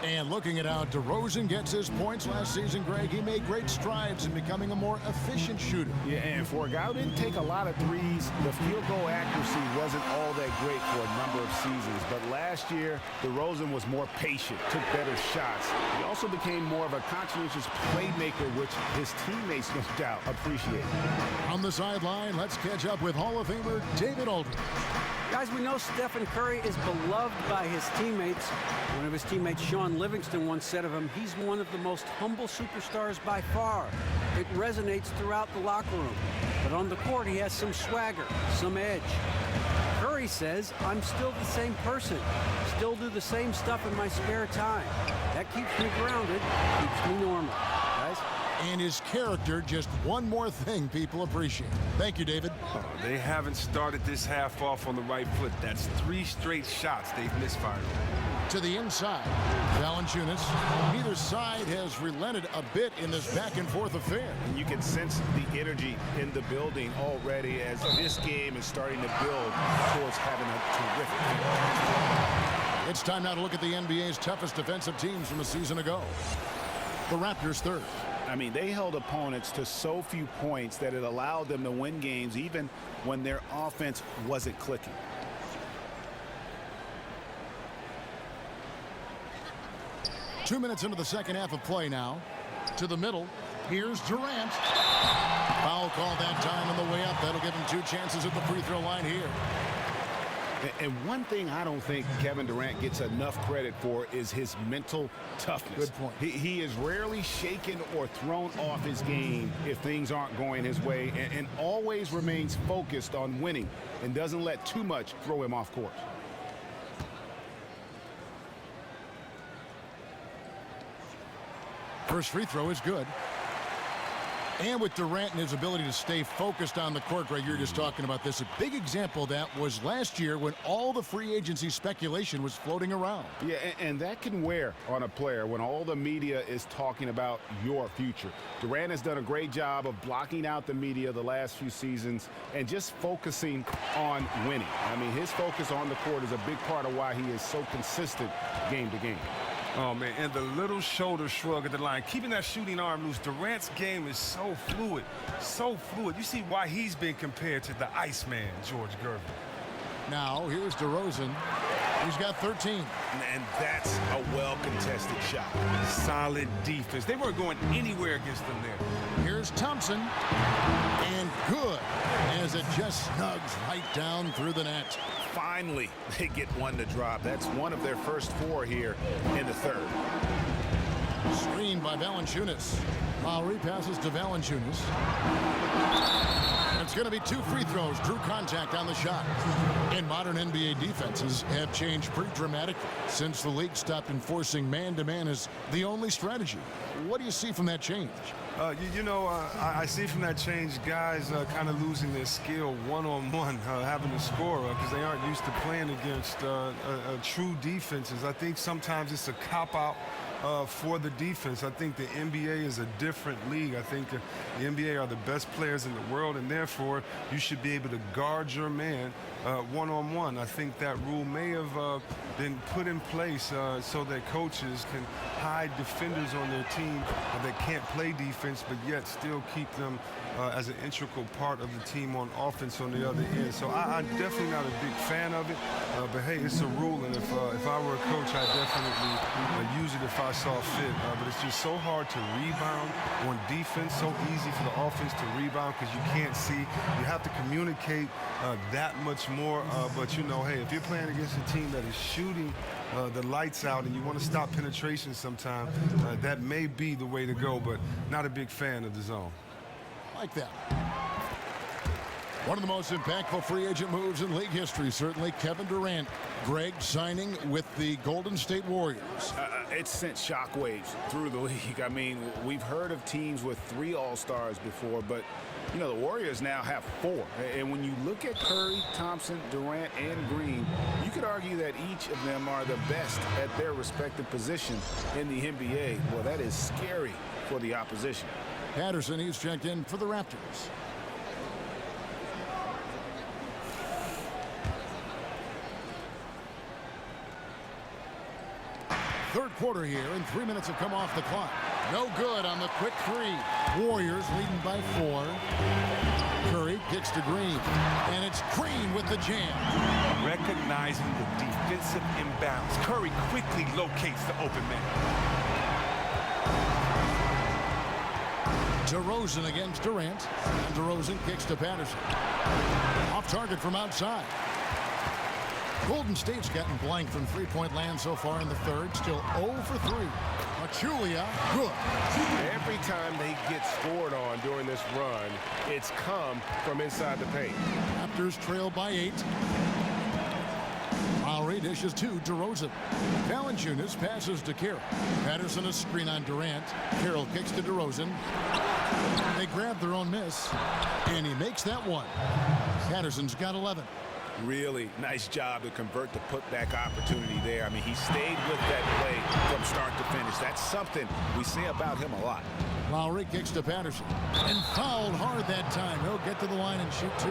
And looking at how DeRozan gets his points last season, Greg, he made great strides in becoming a more efficient shooter. Yeah, and for a guy who didn't take a lot of threes, the field goal accuracy wasn't all that great for a number of seasons. But last year, DeRozan was more patient, took better shots. He also became more of a conscientious playmaker, which his teammates, no doubt, appreciate. On the sideline, let's catch up with Hall of Famer David Aldridge. Guys, we know Stephen Curry is beloved by his teammates. One of his teammates, Sean Livingston, once said of him, he's one of the most humble superstars by far. It resonates throughout the locker room. But on the court, he has some swagger, some edge. Curry says, I'm still the same person. Still do the same stuff in my spare time. That keeps me grounded, keeps me normal. Guys? And his character, just one more thing people appreciate. Thank you, David. Oh, they haven't started this half off on the right foot. That's 3 straight shots they've misfired. To the inside, Valanciunas. Neither side has relented a bit in this back-and-forth affair. And you can sense the energy in the building already as this game is starting to build towards having a terrific game. It's time now to look at the NBA's toughest defensive teams from a season ago. The Raptors third. I mean, they held opponents to so few points that it allowed them to win games even when their offense wasn't clicking. Two minutes into the second half of play now. To the middle. Here's Durant. Foul call that time on the way up. That'll give him 2 chances at the free throw line here. And one thing I don't think Kevin Durant gets enough credit for is his mental toughness. Good point. He is rarely shaken or thrown off his game if things aren't going his way, and always remains focused on winning and doesn't let too much throw him off course. First free throw is good. And with Durant and his ability to stay focused on the court, Greg, you're just talking about this. A big example of that was last year when all the free agency speculation was floating around. Yeah, and that can wear on a player when all the media is talking about your future. Durant has done a great job of blocking out the media the last few seasons and just focusing on winning. I mean, his focus on the court is a big part of why he is so consistent game to game. Oh, man, and the little shoulder shrug at the line, keeping that shooting arm loose. Durant's game is so fluid, so fluid. You see why he's been compared to the Iceman, George Gervin. Now, here's DeRozan. He's got 13. And that's a well-contested shot. Solid defense. They weren't going anywhere against them there. Here's Thompson. And good, as it just snugs right down through the net. Finally, they get one to drop. That's one of their first 4 here in the third. Screen by Valanciunas. Lowry passes to Valanciunas. It's going to be 2 free throws. Drew contact on the shot. And modern NBA defenses have changed pretty dramatically since the league stopped enforcing man-to-man as the only strategy. What do you see from that change? I see from that change guys kind of losing their skill one-on-one, having to score because they aren't used to playing against true defenses. I think sometimes it's a cop-out for the defense. I think the NBA is a different league. I think the NBA are the best players in the world, and therefore you should be able to guard your man one-on-one. I think that rule may have been put in place so that coaches can hide defenders on their team that can't play defense, but yet still keep them as an integral part of the team on offense on the other end. So I'm definitely not a big fan of it, but hey, it's a rule, and if I were a coach, I'd definitely use it if I saw fit. But it's just so hard to rebound on defense, so easy for the offense to rebound because you can't see. You have to communicate that much more, but hey, if you're playing against a team that is shooting the lights out and you want to stop penetration sometime, that may be the way to go, but not a big fan of the zone. Like that. One of the most impactful free agent moves in league history, certainly Kevin Durant. Greg signing with the Golden State Warriors. It's sent shockwaves through the league. I mean, we've heard of teams with 3 All-Stars before, but the Warriors now have 4. And when you look at Curry, Thompson, Durant, and Green, you could argue that each of them are the best at their respective position in the NBA. Well, that is scary for the opposition. Patterson, he's checked in for the Raptors. Third quarter here, and 3 minutes have come off the clock. No good on the quick 3. Warriors leading by 4. Curry kicks to Green, and it's Green with the jam. Recognizing the defensive imbalance, Curry quickly locates the open man. DeRozan against Durant. And DeRozan kicks to Patterson. Off target from outside. Golden State's gotten blank from three-point land so far in the third. Still 0 for 3. Pachulia, good. Every time they get scored on during this run, it's come from inside the paint. Raptors trail by 8. Lowry dishes to DeRozan. Valanciunas passes to Carroll. Patterson a screen on Durant. Carroll kicks to DeRozan. They grab their own miss, and he makes that one. Patterson's got 11. Really nice job to convert the putback opportunity there. I mean, he stayed with that play from start to finish. That's something we say about him a lot. Lowry kicks to Patterson. And fouled hard that time. He'll get to the line and shoot 2.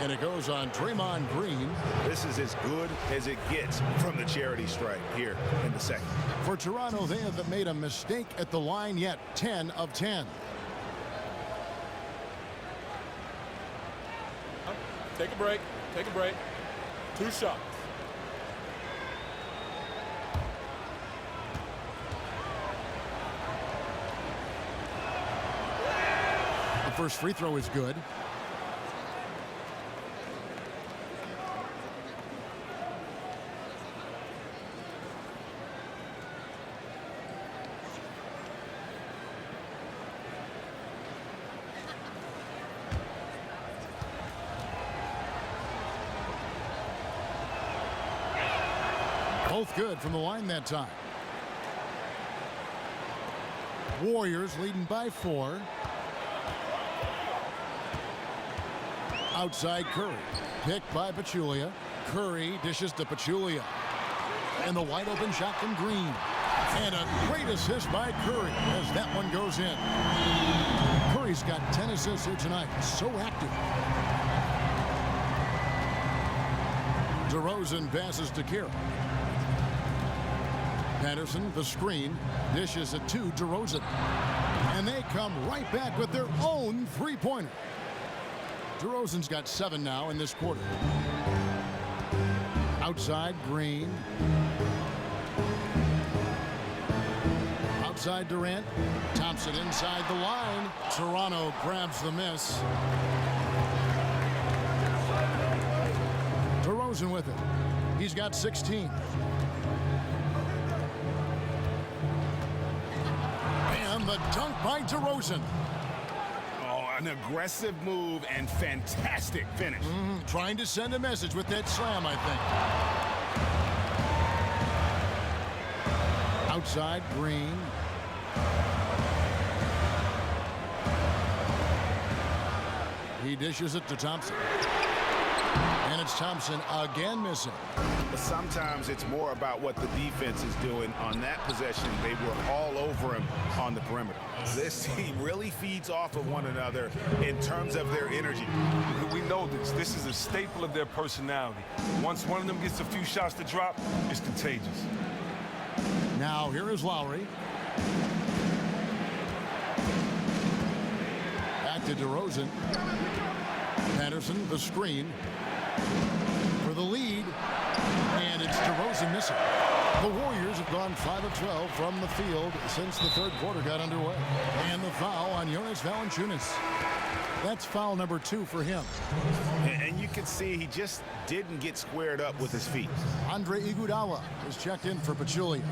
And it goes on Draymond Green. This is as good as it gets from the charity stripe here in the second. For Toronto, they haven't made a mistake at the line yet. 10 of 10. Take a break. Take a break. 2 shots. The first free throw is good. Both good from the line that time. Warriors leading by 4. Outside Curry. Picked by Pachulia. Curry dishes to Pachulia. And the wide open shot from Green. And a great assist by Curry as that one goes in. Curry's got 10 assists here tonight. So active. DeRozan passes to Carroll. Patterson, the screen, dishes it to DeRozan. And they come right back with their own three-pointer. DeRozan's got 7 now in this quarter. Outside, Green. Outside, Durant. Thompson inside the line. Toronto grabs the miss. DeRozan with it. He's got 16. And the dunk by DeRozan. Oh, an aggressive move and fantastic finish. Trying to send a message with that slam, I think. Outside, Green. He dishes it to Thompson. And it's Thompson again missing. But sometimes it's more about what the defense is doing. On that possession, they were all over him on the perimeter. This team really feeds off of one another in terms of their energy. We know this. This is a staple of their personality. Once one of them gets a few shots to drop, it's contagious. Now here is Lowry. Back to DeRozan. Patterson, the screen. For the lead. And it's DeRozan missing. The Warriors have gone 5 of 12 from the field since the third quarter got underway. And the foul on Jonas Valanciunas. That's foul number 2 for him. And you can see he just didn't get squared up with his feet. Andre Iguodala is checked in for Pachulia.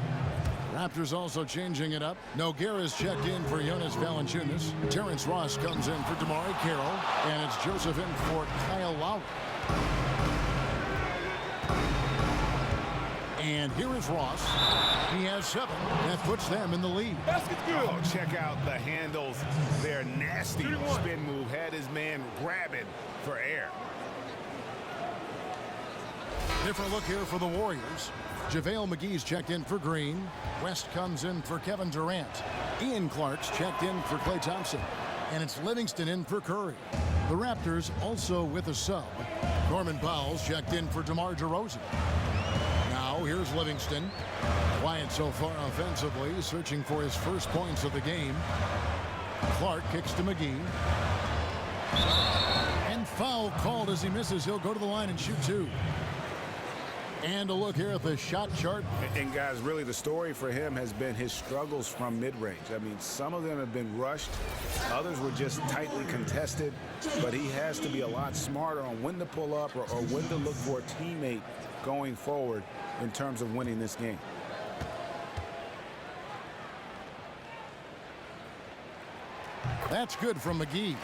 Raptors also changing it up. Nogueira's checked in for Jonas Valanciunas. Terrence Ross comes in for DeMar Carroll. And it's Joseph in for Kyle Lowry. And here is Ross. He has 7. That puts them in the lead. Basket's good. Oh, check out the handles. Their nasty spin move had his man grabbing for air. Different look here for the Warriors. JaVale McGee's checked in for Green. West comes in for Kevin Durant. Ian Clark's checked in for Klay Thompson. And it's Livingston in for Curry. The Raptors also with a sub. Norman Powell's checked in for DeMar DeRozan. Now here's Livingston. Quiet so far offensively, searching for his first points of the game. Clark kicks to McGee. And foul called as he misses. He'll go to the line and shoot 2. And a look here at the shot chart. And guys, really the story for him has been his struggles from mid-range. I mean, some of them have been rushed. Others were just tightly contested. But he has to be a lot smarter on when to pull up or when to look for a teammate going forward in terms of winning this game. That's good from McGee.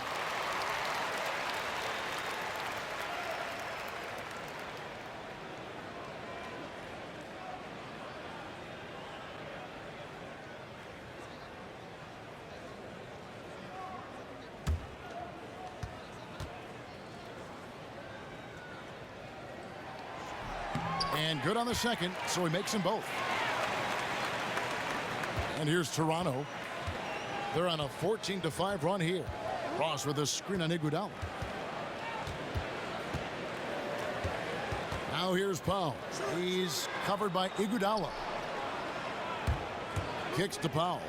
And good on the second, so he makes them both. And here's Toronto. They're on a 14-5 run here. Ross with a screen on Iguodala. Now here's Powell. He's covered by Iguodala. Kicks to Powell.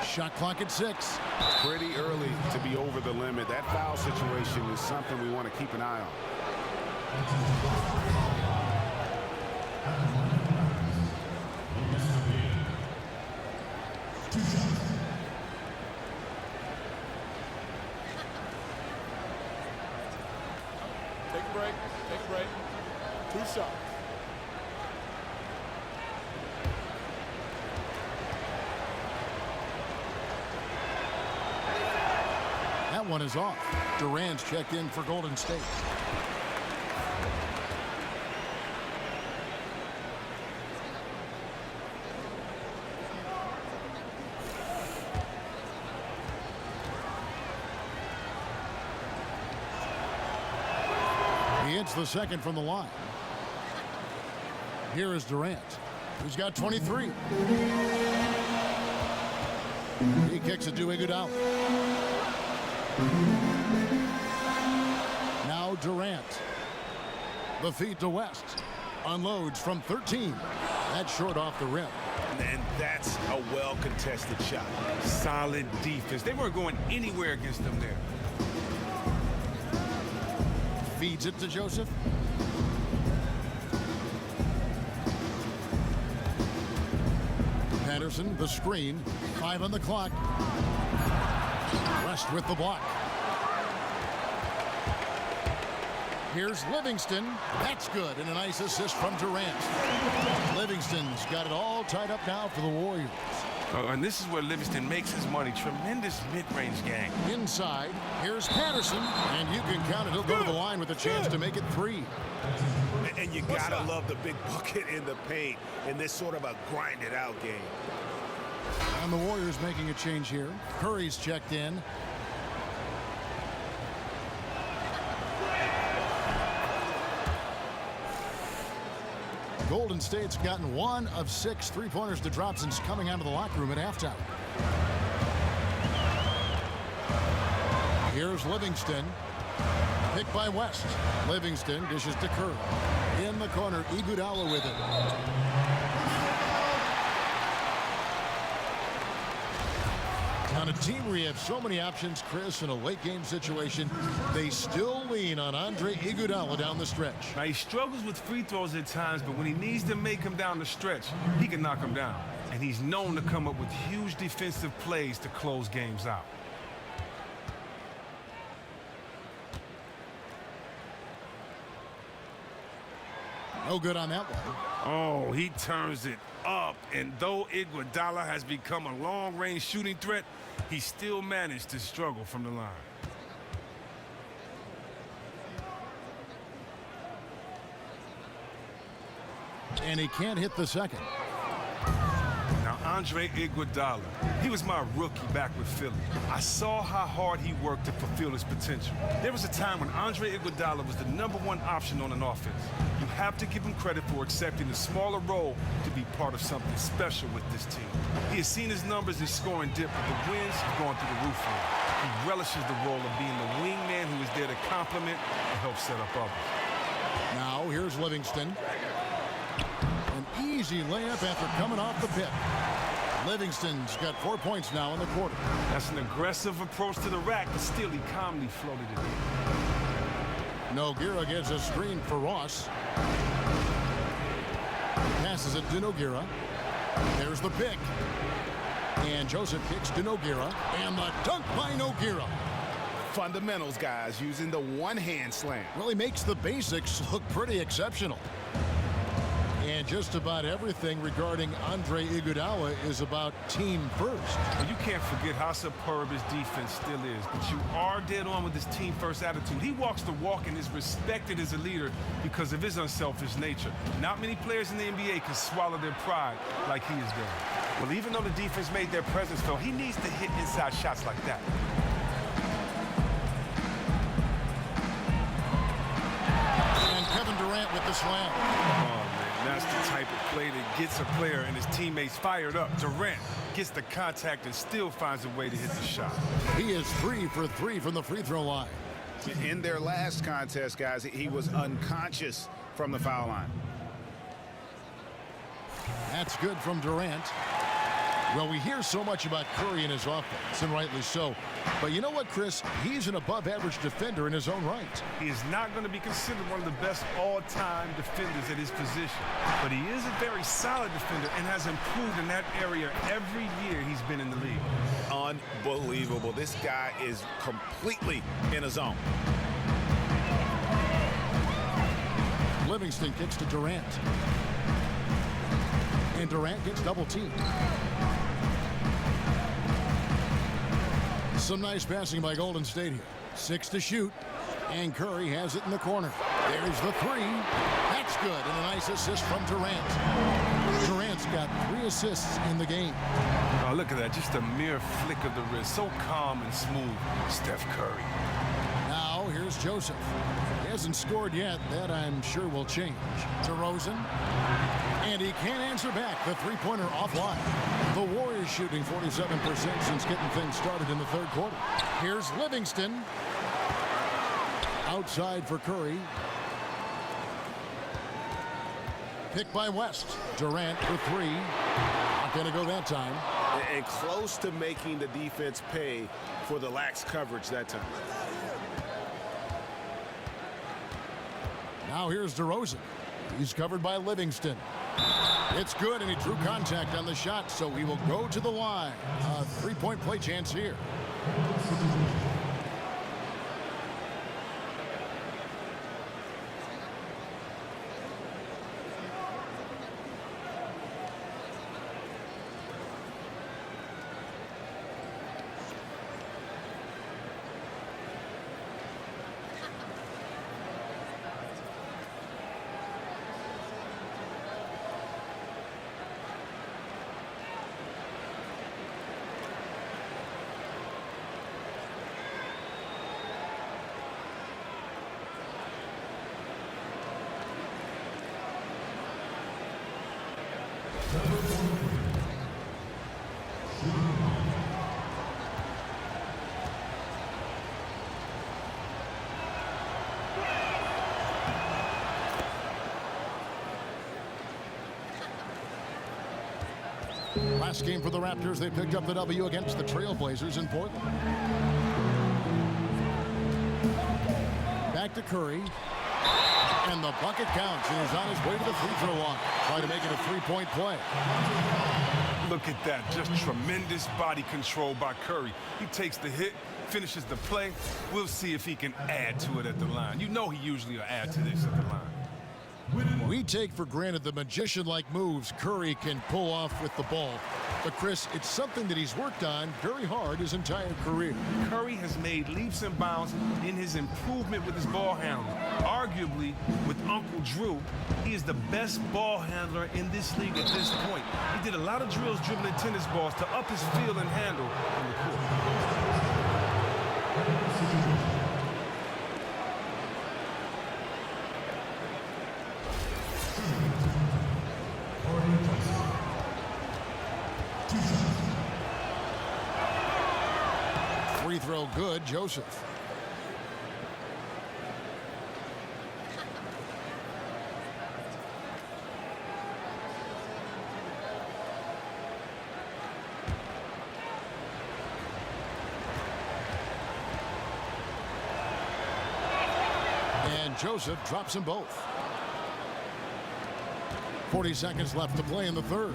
Shot clock at 6. Pretty early to be over the limit. That foul situation is something we want to keep an eye on. Take a break. Take a break. 2 shots. That one is off. Durant's checked in for Golden State. He hits the second from the line. Here is Durant. He's got 23. He kicks it to Iguodala. Now Durant. The feed to West. Unloads from 13. That's short off the rim. And that's a well-contested shot. Solid defense. They weren't going anywhere against them there. Feeds it to Joseph. Patterson, the screen. 5 on the clock. West with the block. Here's Livingston. That's good. And a nice assist from Durant. Livingston's got it all tied up now for the Warriors. And this is where Livingston makes his money. Tremendous mid-range game. Inside, here's Patterson. And you can count it. He'll go to the line with a chance to make it 3. And you gotta love the big bucket in the paint in this sort of a grinded-out game. And the Warriors making a change here. Curry's checked in. Golden State's gotten 1 of 6 three-pointers to drop since coming out of the locker room at halftime. Here's Livingston. Picked by West. Livingston dishes to Curry. In the corner, Iguodala with it. On a team where you have so many options, Chris, in a late-game situation, they still lean on Andre Iguodala down the stretch. Now, he struggles with free throws at times, but when he needs to make them down the stretch, he can knock them down. And he's known to come up with huge defensive plays to close games out. No good on that one. Oh, he turns it up. And though Iguodala has become a long-range shooting threat, he still managed to struggle from the line. And he can't hit the second. Now, Andre Iguodala, he was my rookie back with Philly. I saw how hard he worked to fulfill his potential. There was a time when Andre Iguodala was the #1 option on an offense. You have to give him credit for accepting a smaller role to be part of something special with this team. He has seen his numbers in scoring dip, but the wins have gone through the roof for him. He relishes the role of being the wingman who is there to complement and help set up others. Now, here's Livingston. An easy layup after coming off the pick. Livingston's got 4 points now in the quarter. That's an aggressive approach to the rack, but still he calmly floated it in. Nogueira gets a screen for Ross. Passes it to Nogueira. There's the pick. And Joseph kicks to Nogueira. And the dunk by Nogueira. Fundamentals, guys, using the one-hand slam. Really makes the basics look pretty exceptional. And just about everything regarding Andre Iguodala is about team first. Well, you can't forget how superb his defense still is, but you are dead on with his team-first attitude. He walks the walk and is respected as a leader because of his unselfish nature. Not many players in the NBA can swallow their pride like he has done. Well, even though the defense made their presence felt, he needs to hit inside shots like that. And Kevin Durant with the slam. That's the type of play that gets a player and his teammates fired up. Durant gets the contact and still finds a way to hit the shot. He is 3 for 3 from the free throw line. In their last contest, guys, he was unconscious from the foul line. That's good from Durant. Well, we hear so much about Curry and his offense, and rightly so. But you know what, Chris? He's an above-average defender in his own right. He is not going to be considered one of the best all-time defenders at his position. But he is a very solid defender and has improved in that area every year he's been in the league. Unbelievable. This guy is completely in a zone. Livingston kicks to Durant. And Durant gets double-teamed. Some nice passing by Golden State here. 6 to shoot. And Curry has it in the corner. There's the 3. That's good. And a nice assist from Durant. Durant's got 3 assists in the game. Oh, look at that. Just a mere flick of the wrist. So calm and smooth. Steph Curry. Now, here's Joseph. He hasn't scored yet. That, I'm sure, will change. DeRozan. And he can't answer back. The three-pointer offline. The Warriors shooting 47% since getting things started in the third quarter. Here's Livingston. Outside for Curry. Picked by West. Durant for 3. A Not going to go that time. And close to making the defense pay for the lax coverage that time. Now here's DeRozan. He's covered by Livingston. It's good, and he drew contact on the shot, so he will go to the line. A three-point play chance here. Last game for the Raptors, they picked up the W against the Trailblazers in Portland. Back to Curry. And the bucket counts, and he's on his way to the free throw line. Trying to make it a three-point play. Look at that, just tremendous body control by Curry. He takes the hit, finishes the play. We'll see if he can add to it at the line. You know he usually will add to this at the line. We take for granted the magician-like moves Curry can pull off with the ball. But, Chris, it's something that he's worked on very hard his entire career. Curry has made leaps and bounds in his improvement with his ball handling. Arguably, with Uncle Drew, he is the best ball handler in this league at this point. He did a lot of drills dribbling tennis balls to up his feel and handle on the court. Free throw good, Joseph. And Joseph drops them both. 40 seconds left to play in the third.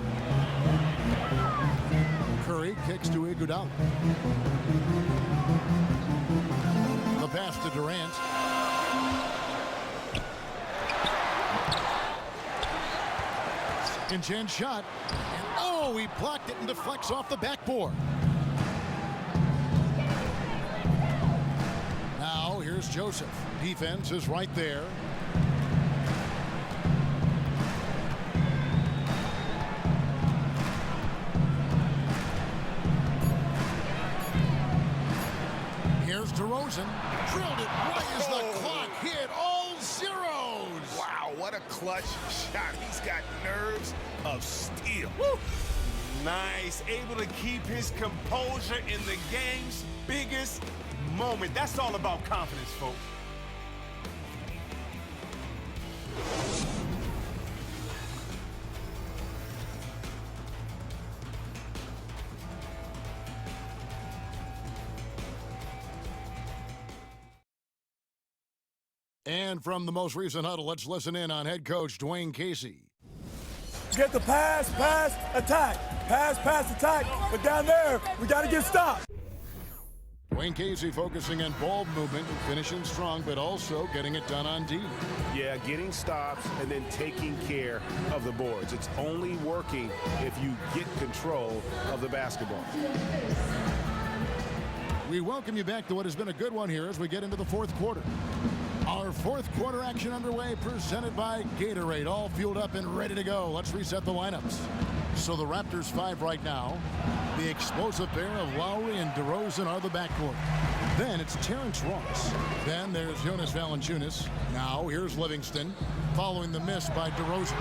Curry kicks to Iguodala. The pass to Durant. In-chance shot. And oh, he blocked it and deflects off the backboard. Now here's Joseph. Defense is right there. DeRozan drilled it right as the clock hit all zeros. Wow, what a clutch shot. He's got nerves of steel. Woo. Nice, able to keep his composure in the game's biggest moment. That's all about confidence, folks. And from the most recent huddle, let's listen in on head coach Dwayne Casey. Get the pass, attack. Pass, attack. But down there, we got to get stopped. Dwayne Casey focusing on ball movement and finishing strong, but also getting it done on D. Yeah, getting stops and then taking care of the boards. It's only working if you get control of the basketball. We welcome you back to what has been a good one here as we get into the fourth quarter. Our fourth quarter action underway, presented by Gatorade, all fueled up and ready to go. Let's reset the lineups. So the Raptors 5 right now. The explosive pair of Lowry and DeRozan are the backcourt. Then it's Terrence Ross. Then there's Jonas Valanciunas. Now here's Livingston, following the miss by DeRozan.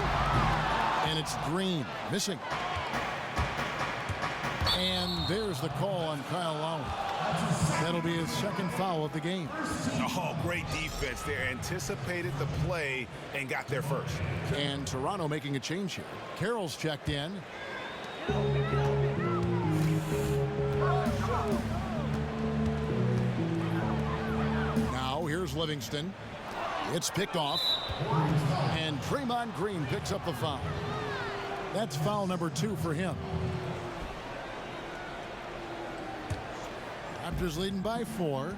And it's Green, missing. And there's the call on Kyle Lowry. That'll be his second foul of the game. Oh, great defense there. Anticipated the play and got there first. And Toronto making a change here. Carroll's checked in. Now here's Livingston. It's picked off. And Draymond Green picks up the foul. That's foul number 2 for him. Raptors leading by 4.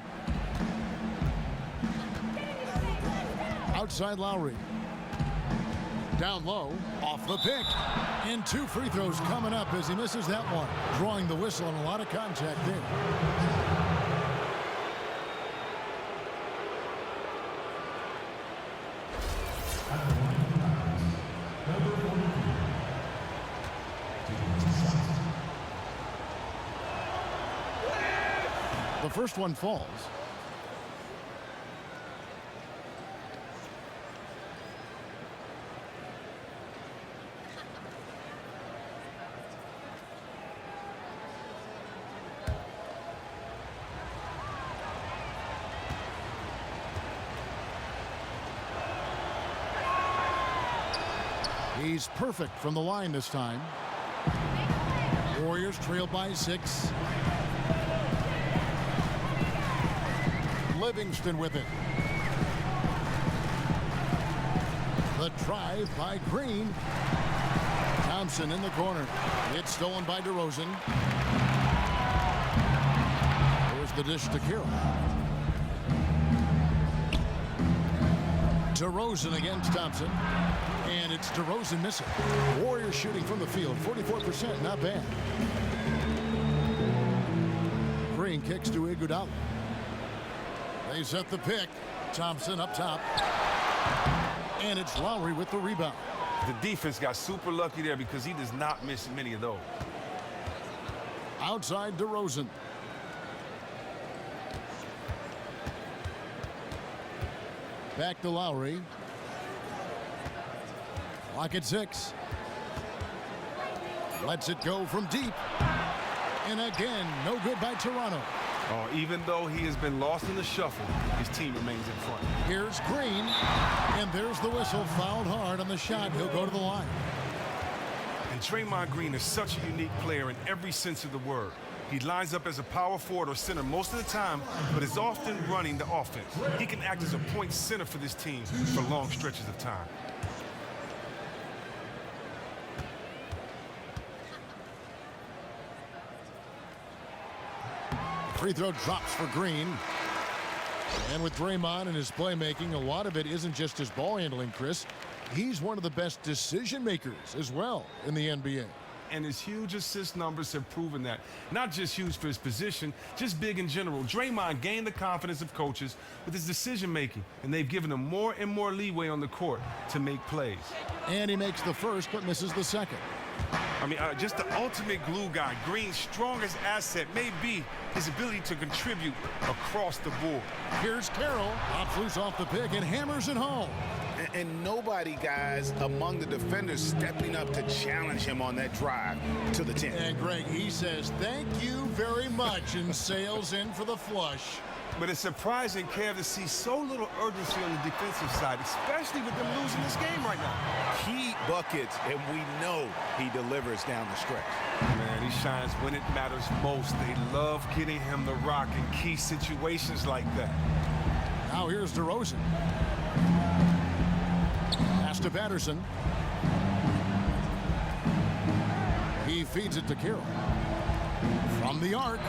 Outside Lowry. Down low, off the pick. And 2 free throws coming up as he misses that one. Drawing the whistle and a lot of contact there. The first one falls. He's perfect from the line this time. Warriors trail by 6. Livingston with it. The drive by Green. Thompson in the corner. It's stolen by DeRozan. There's the dish to Carroll. DeRozan against Thompson. And it's DeRozan missing. Warriors shooting from the field. 44%, not bad. Green kicks to Iguodala. They set the pick. Thompson up top. And it's Lowry with the rebound. The defense got super lucky there because he does not miss many of those. Outside DeRozan. Back to Lowry. Clock at 6. Lets it go from deep. And again, no good by Toronto. Oh, even though he has been lost in the shuffle, his team remains in front. Here's Green. And there's the whistle. Fouled hard on the shot. He'll go to the line. And Draymond Green is such a unique player in every sense of the word. He lines up as a power forward or center most of the time, but is often running the offense. He can act as a point center for this team for long stretches of time. Free throw drops for Green. And with Draymond and his playmaking, a lot of it isn't just his ball handling, Chris. He's one of the best decision makers as well in the NBA. And his huge assist numbers have proven that. Not just huge for his position, just big in general. Draymond gained the confidence of coaches with his decision making, and they've given him more and more leeway on the court to make plays. And he makes the first but misses the second. I mean, just the ultimate glue guy. Green's strongest asset may be his ability to contribute across the board. Here's Carroll. Pops loose off the pick and hammers it home. And nobody, guys, among the defenders stepping up to challenge him on that drive to the 10. And Greg, he says, thank you very much, and sails in for the flush. But it's surprising, Kev, to see so little urgency on the defensive side, especially with them losing this game right now. Key buckets, and we know he delivers down the stretch. Man, he shines when it matters most. They love getting him the rock in key situations like that. Now here's DeRozan. Pass to Patterson. He feeds it to Carroll. From the arc.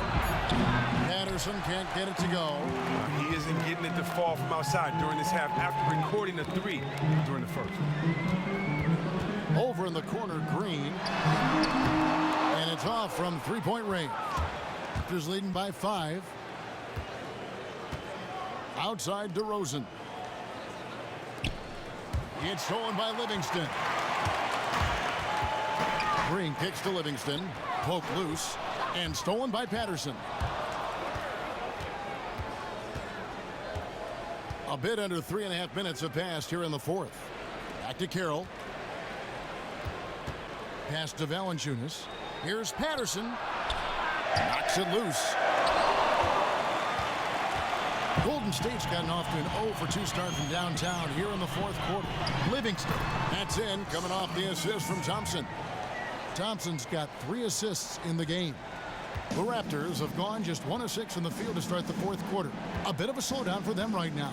Patterson can't get it to go. He isn't getting it to fall from outside during this half after recording a 3 during the first. Over in the corner, Green. And it's off from three-point range. Raptors leading by 5. Outside DeRozan. It's stolen by Livingston. Green kicks to Livingston. Poke loose. And stolen by Patterson. A bit under 3.5 minutes have passed here in the fourth. Back to Carroll. Pass to Valanciunas. Here's Patterson. Knocks it loose. Golden State's gotten off to an 0-for-2 start from downtown here in the fourth quarter. Livingston. That's in, coming off the assist from Thompson. Thompson's got 3 assists in the game. The Raptors have gone just 1 of 6 in the field to start the fourth quarter. A bit of a slowdown for them right now.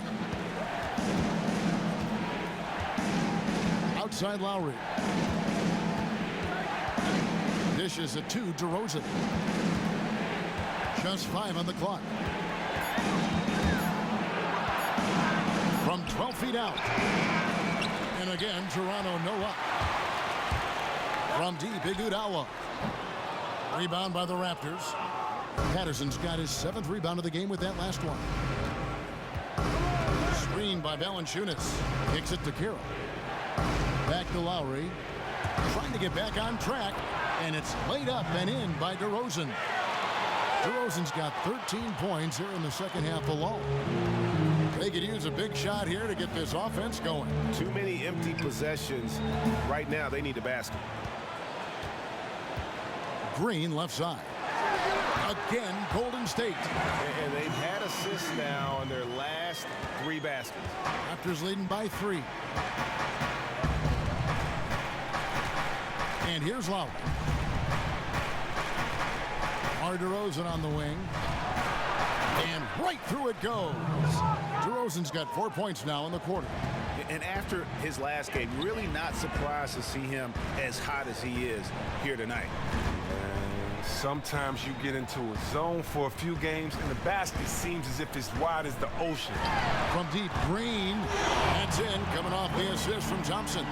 Outside Lowry. Dishes it to DeRozan. Just 5 on the clock. From 12 feet out. And again, Toronto no up. From deep, Iguodala. Rebound by the Raptors. Patterson's got his 7th rebound of the game with that last one. Screen by Valanciunas. Kicks it to Carroll. Back to Lowry. Trying to get back on track. And it's laid up and in by DeRozan. DeRozan's got 13 points here in the second half alone. They could use a big shot here to get this offense going. Too many empty possessions. Right now, they need a basket. Green left side. Again, Golden State. And they've had assists now on their last 3 baskets. Raptors leading by 3. And here's Lowry. DeRozan on the wing. And right through it goes. DeRozan's got 4 points now in the quarter. And after his last game, really not surprised to see him as hot as he is here tonight. Sometimes you get into a zone for a few games, and the basket seems as if it's wide as the ocean. From deep, Green. That's in, coming off the assist from Thompson.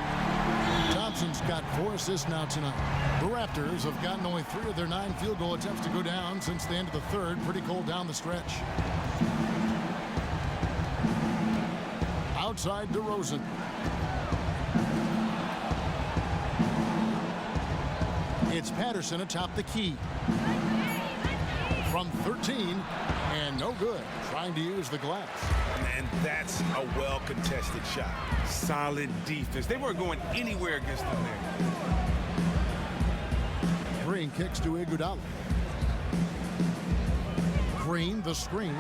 Thompson's got 4 assists now tonight. The Raptors have gotten only 3 of their 9 field goal attempts to go down since the end of the third. Pretty cold down the stretch. Outside DeRozan. It's Patterson atop the key. From 13, and no good. Trying to use the glass. And that's a well-contested shot. Solid defense. They weren't going anywhere against them there. Green kicks to Iguodala. Green, the screen.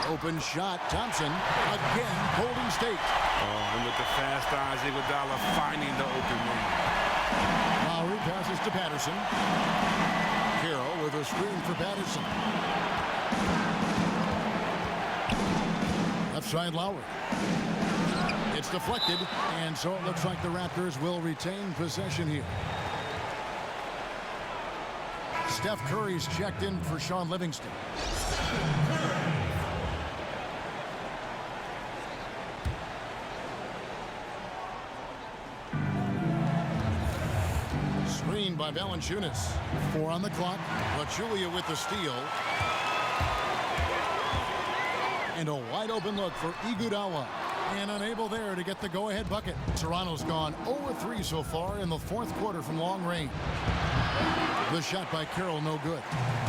Open shot, Thompson. Again, Golden State. Oh, and with the fast eyes, Iguodala finding the open man. Lowry passes to Patterson. Carroll with a screen for Patterson. Left side Lowry. It's deflected, and so it looks like the Raptors will retain possession here. Steph Curry's checked in for Sean Livingston. Screen by Valanciunas. 4 on the clock. Pachulia with the steal. And a wide open look for Iguodala. And unable there to get the go-ahead bucket. Toronto's gone 0-3 so far in the fourth quarter from long range. The shot by Carroll no good.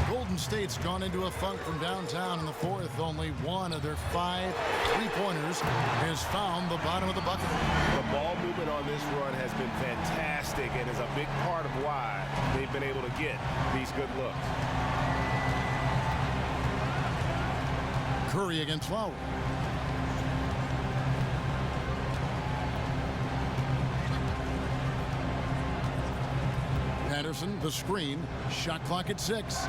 Golden State's gone into a funk from downtown in the fourth. Only 1 of their 5 3-pointers has found the bottom of the bucket. The ball movement on this run has been fantastic and is a big part of why they've been able to get these good looks. Curry against Lowry. Patterson, the screen. Shot clock at 6.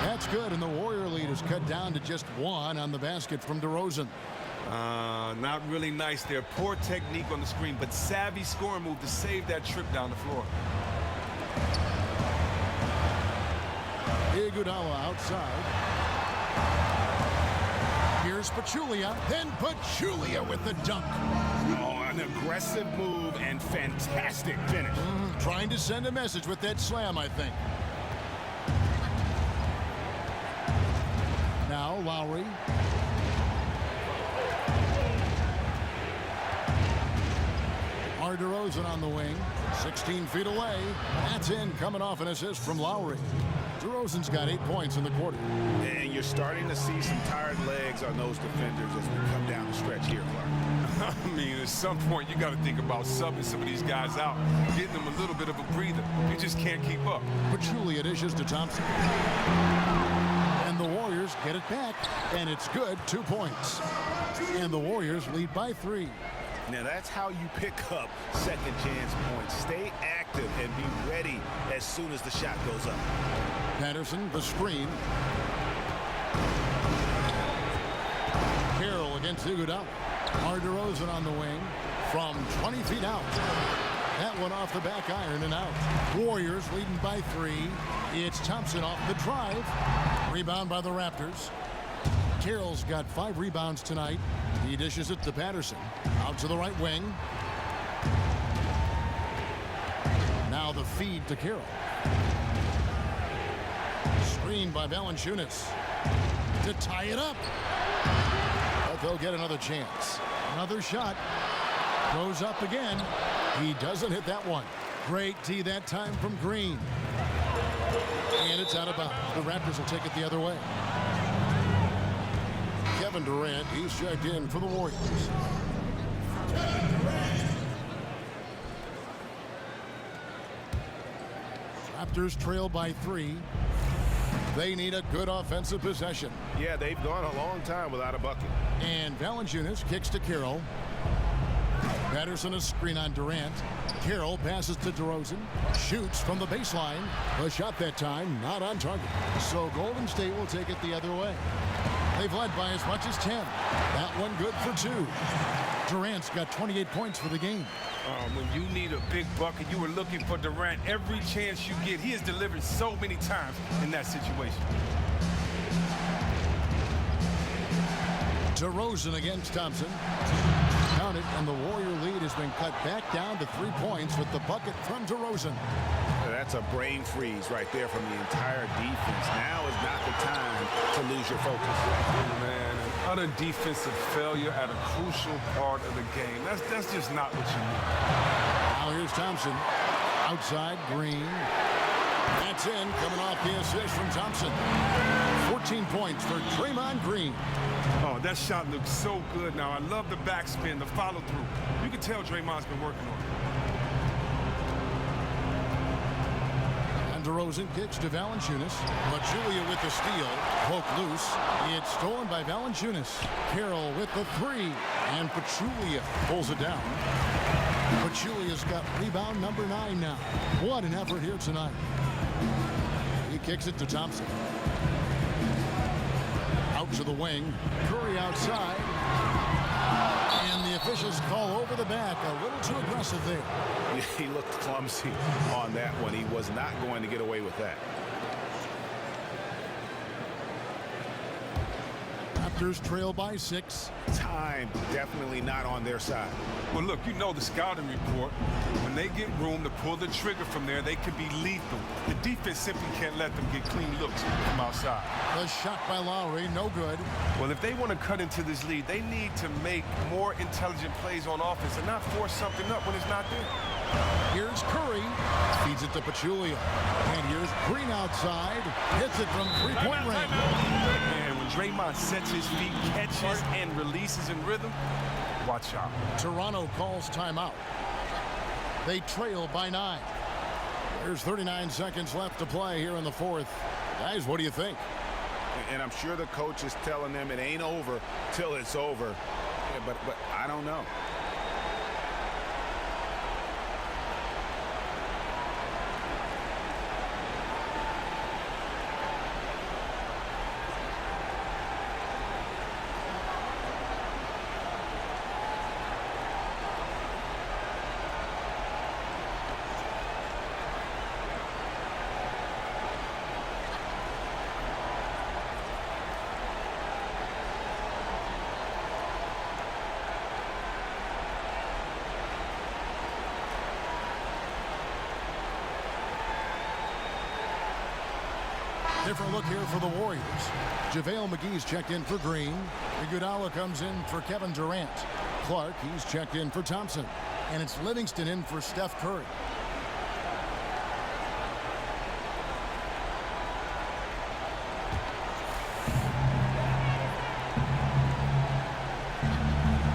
That's good, and the Warrior lead is cut down to just 1 on the basket from DeRozan. Not really nice there. Poor technique on the screen, but savvy scoring move to save that trip down the floor. Iguodala outside. Here's Pachulia. Then Pachulia with the dunk. Oh, an aggressive move and fantastic finish. Trying to send a message with that slam, I think. Now Lowry. DeRozan on the wing. 16 feet away. That's in, coming off an assist from Lowry. DeRozan's got 8 points in the quarter. And you're starting to see some tired legs on those defenders as we come down the stretch here, Clark. I mean, at some point, you got to think about subbing some of these guys out, getting them a little bit of a breather. They just can't keep up. Pachulia dishes to Thompson. And the Warriors get it back, and it's good. 2 points. And the Warriors lead by 3. Now that's how you pick up second chance points. Stay active and be ready as soon as the shot goes up. Patterson, the screen. Carroll against Iguodala. DeRozan on the wing from 20 feet out. That one off the back iron and out. Warriors leading by 3. It's Thompson off the drive. Rebound by the Raptors. Carroll's got 5 rebounds tonight. He dishes it to Patterson. Out to the right wing. Now the feed to Carroll. Screen by Valanciunas to tie it up. But they'll get another chance. Another shot. Goes up again. He doesn't hit that one. Great D that time from Green. And it's out of bounds. The Raptors will take it the other way. Kevin Durant, he's checked in for the Warriors. Raptors trail by 3. They need a good offensive possession. Yeah, they've gone a long time without a bucket. And Valanciunas kicks to Carroll. Patterson a screen on Durant. Carroll passes to DeRozan. Shoots from the baseline. A shot that time not on target. So Golden State will take it the other way. They've led by as much as 10. That one good for 2. Durant's got 28 points for the game. When you need a big bucket, you were looking for Durant every chance you get. He has delivered so many times in that situation. DeRozan against Thompson. Count it, and the Warrior lead has been cut back down to 3 points with the bucket from DeRozan. That's a brain freeze right there from the entire defense. Now is not the time to lose your focus. Man, an utter defensive failure at a crucial part of the game. That's just not what you need. Now here's Thompson. Outside, Green. That's in, coming off the assist from Thompson. 14 points for Draymond Green. Oh, that shot looks so good now. I love the backspin, the follow-through. You can tell Draymond's been working on it. And DeRozan kicks to Valanciunas. Pachulia with the steal. Poke loose. It's stolen by Valanciunas. Carroll with the 3. And Pachulia pulls it down. Pachulia's got rebound number 9 now. What an effort here tonight. He kicks it to Thompson. Out to the wing. Curry outside. And the officials call over the back. A little too aggressive there. He looked clumsy on that one. He was not going to get away with that. Raptors trail by 6. Time definitely not on their side. Well, look, you know the scouting report. When they get room to pull the trigger from there, they could be lethal. The defense simply can't let them get clean looks from outside. The shot by Lowry, no good. Well, if they want to cut into this lead, they need to make more intelligent plays on offense and not force something up when it's not there. Here's Curry. Feeds it to Pachulia. And here's Green outside. Hits it from 3-point range. Man, when Draymond sets his feet, catches, and releases in rhythm, watch out. Toronto calls timeout. They trail by 9. There's 39 seconds left to play here in the 4th. Guys, what do you think? And I'm sure the coach is telling them it ain't over till it's over. Yeah, but I don't know. Different look here for the Warriors. JaVale McGee's checked in for Green. Iguodala comes in for Kevin Durant. Clark, he's checked in for Thompson. And it's Livingston in for Steph Curry.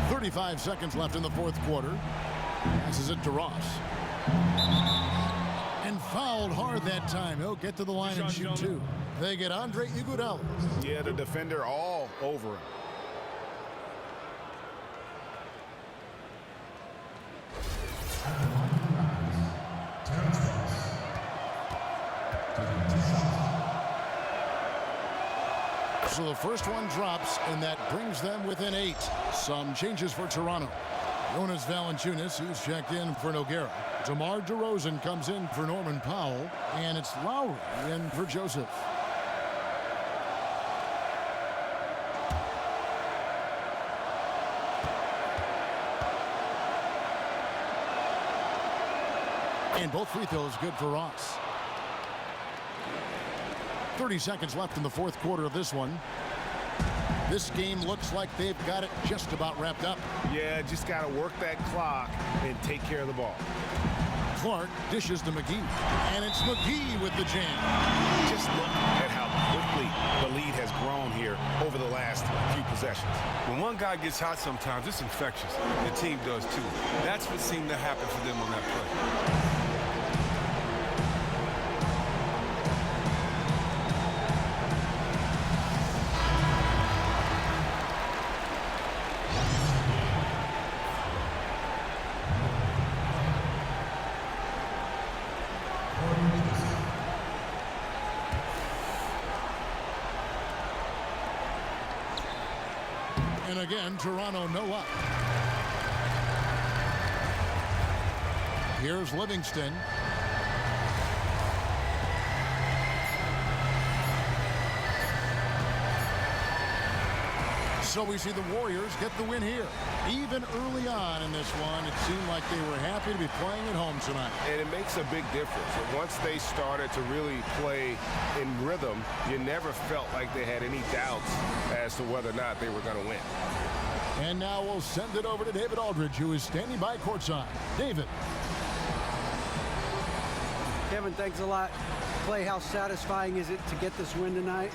.35 seconds left in the 4th quarter. Passes it to Ross. And fouled hard that time. He'll get to the line and shoot 2. They get Andre Iguodala. Yeah, the defender all over him. So the first one drops, and that brings them within 8. Some changes for Toronto. Jonas Valanciunas, who's checked in for Nogueira. DeMar DeRozan comes in for Norman Powell, and it's Lowry in for Joseph. And both free throws good for Ross. 30 seconds left in the fourth quarter of this one. This game looks like they've got it just about wrapped up. Yeah, just got to work that clock and take care of the ball. Clark dishes to McGee, and it's McGee with the jam. Just look at how quickly the lead has grown here over the last few possessions. When one guy gets hot sometimes, it's infectious. The team does too. That's what seemed to happen for them on that play. And again, Toronto no up. Here's Livingston. So we see the Warriors get the win here. Even early on in this one, it seemed like they were happy to be playing at home tonight. And it makes a big difference. Once they started to really play in rhythm, you never felt like they had any doubts as to whether or not they were going to win. And now we'll send it over to David Aldridge, who is standing by courtside. David. Kevin, thanks a lot. Clay, how satisfying is it to get this win tonight?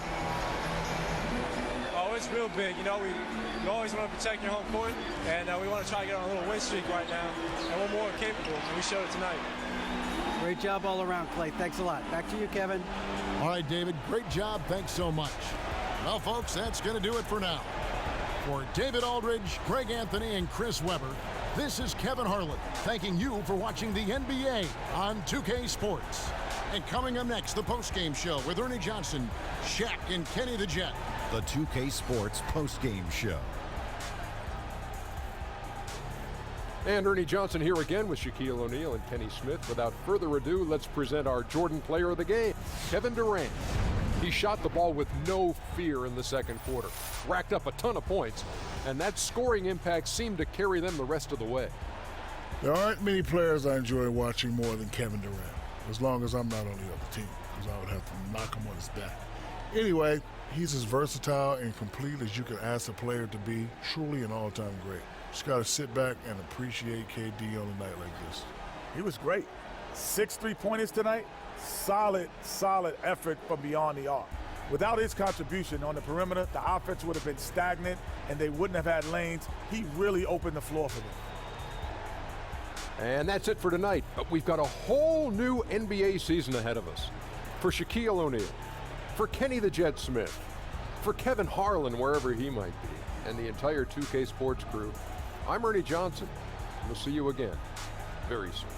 Oh, it's real big. You know, you always want to protect your home court, and we want to try to get on a little win streak right now, and we're more capable, and we showed it tonight. Great job all around, Clay. Thanks a lot. Back to you, Kevin. All right, David, great job. Thanks so much. Well, folks, that's going to do it for now. For David Aldridge, Greg Anthony, and Chris Webber, this is Kevin Harlan thanking you for watching the NBA on 2K Sports. And coming up next, the postgame show with Ernie Johnson, Shaq, and Kenny the Jet. The 2K Sports postgame show. And Ernie Johnson here again with Shaquille O'Neal and Kenny Smith. Without further ado, let's present our Jordan player of the game, Kevin Durant. He shot the ball with no fear in the second quarter, racked up a ton of points, and that scoring impact seemed to carry them the rest of the way. There aren't many players I enjoy watching more than Kevin Durant, as long as I'm not on the other team, because I would have to knock him on his back. Anyway, he's as versatile and complete as you can ask a player to be, truly an all-time great. Just got to sit back and appreciate KD on a night like this. He was great. 6 3-pointers tonight. Solid effort from beyond the arc. Without his contribution on the perimeter, the offense would have been stagnant and they wouldn't have had lanes. He really opened the floor for them. And that's it for tonight. But we've got a whole new NBA season ahead of us. For Shaquille O'Neal, for Kenny the Jet Smith, for Kevin Harlan, wherever he might be, and the entire 2K Sports crew, I'm Ernie Johnson. We'll see you again very soon.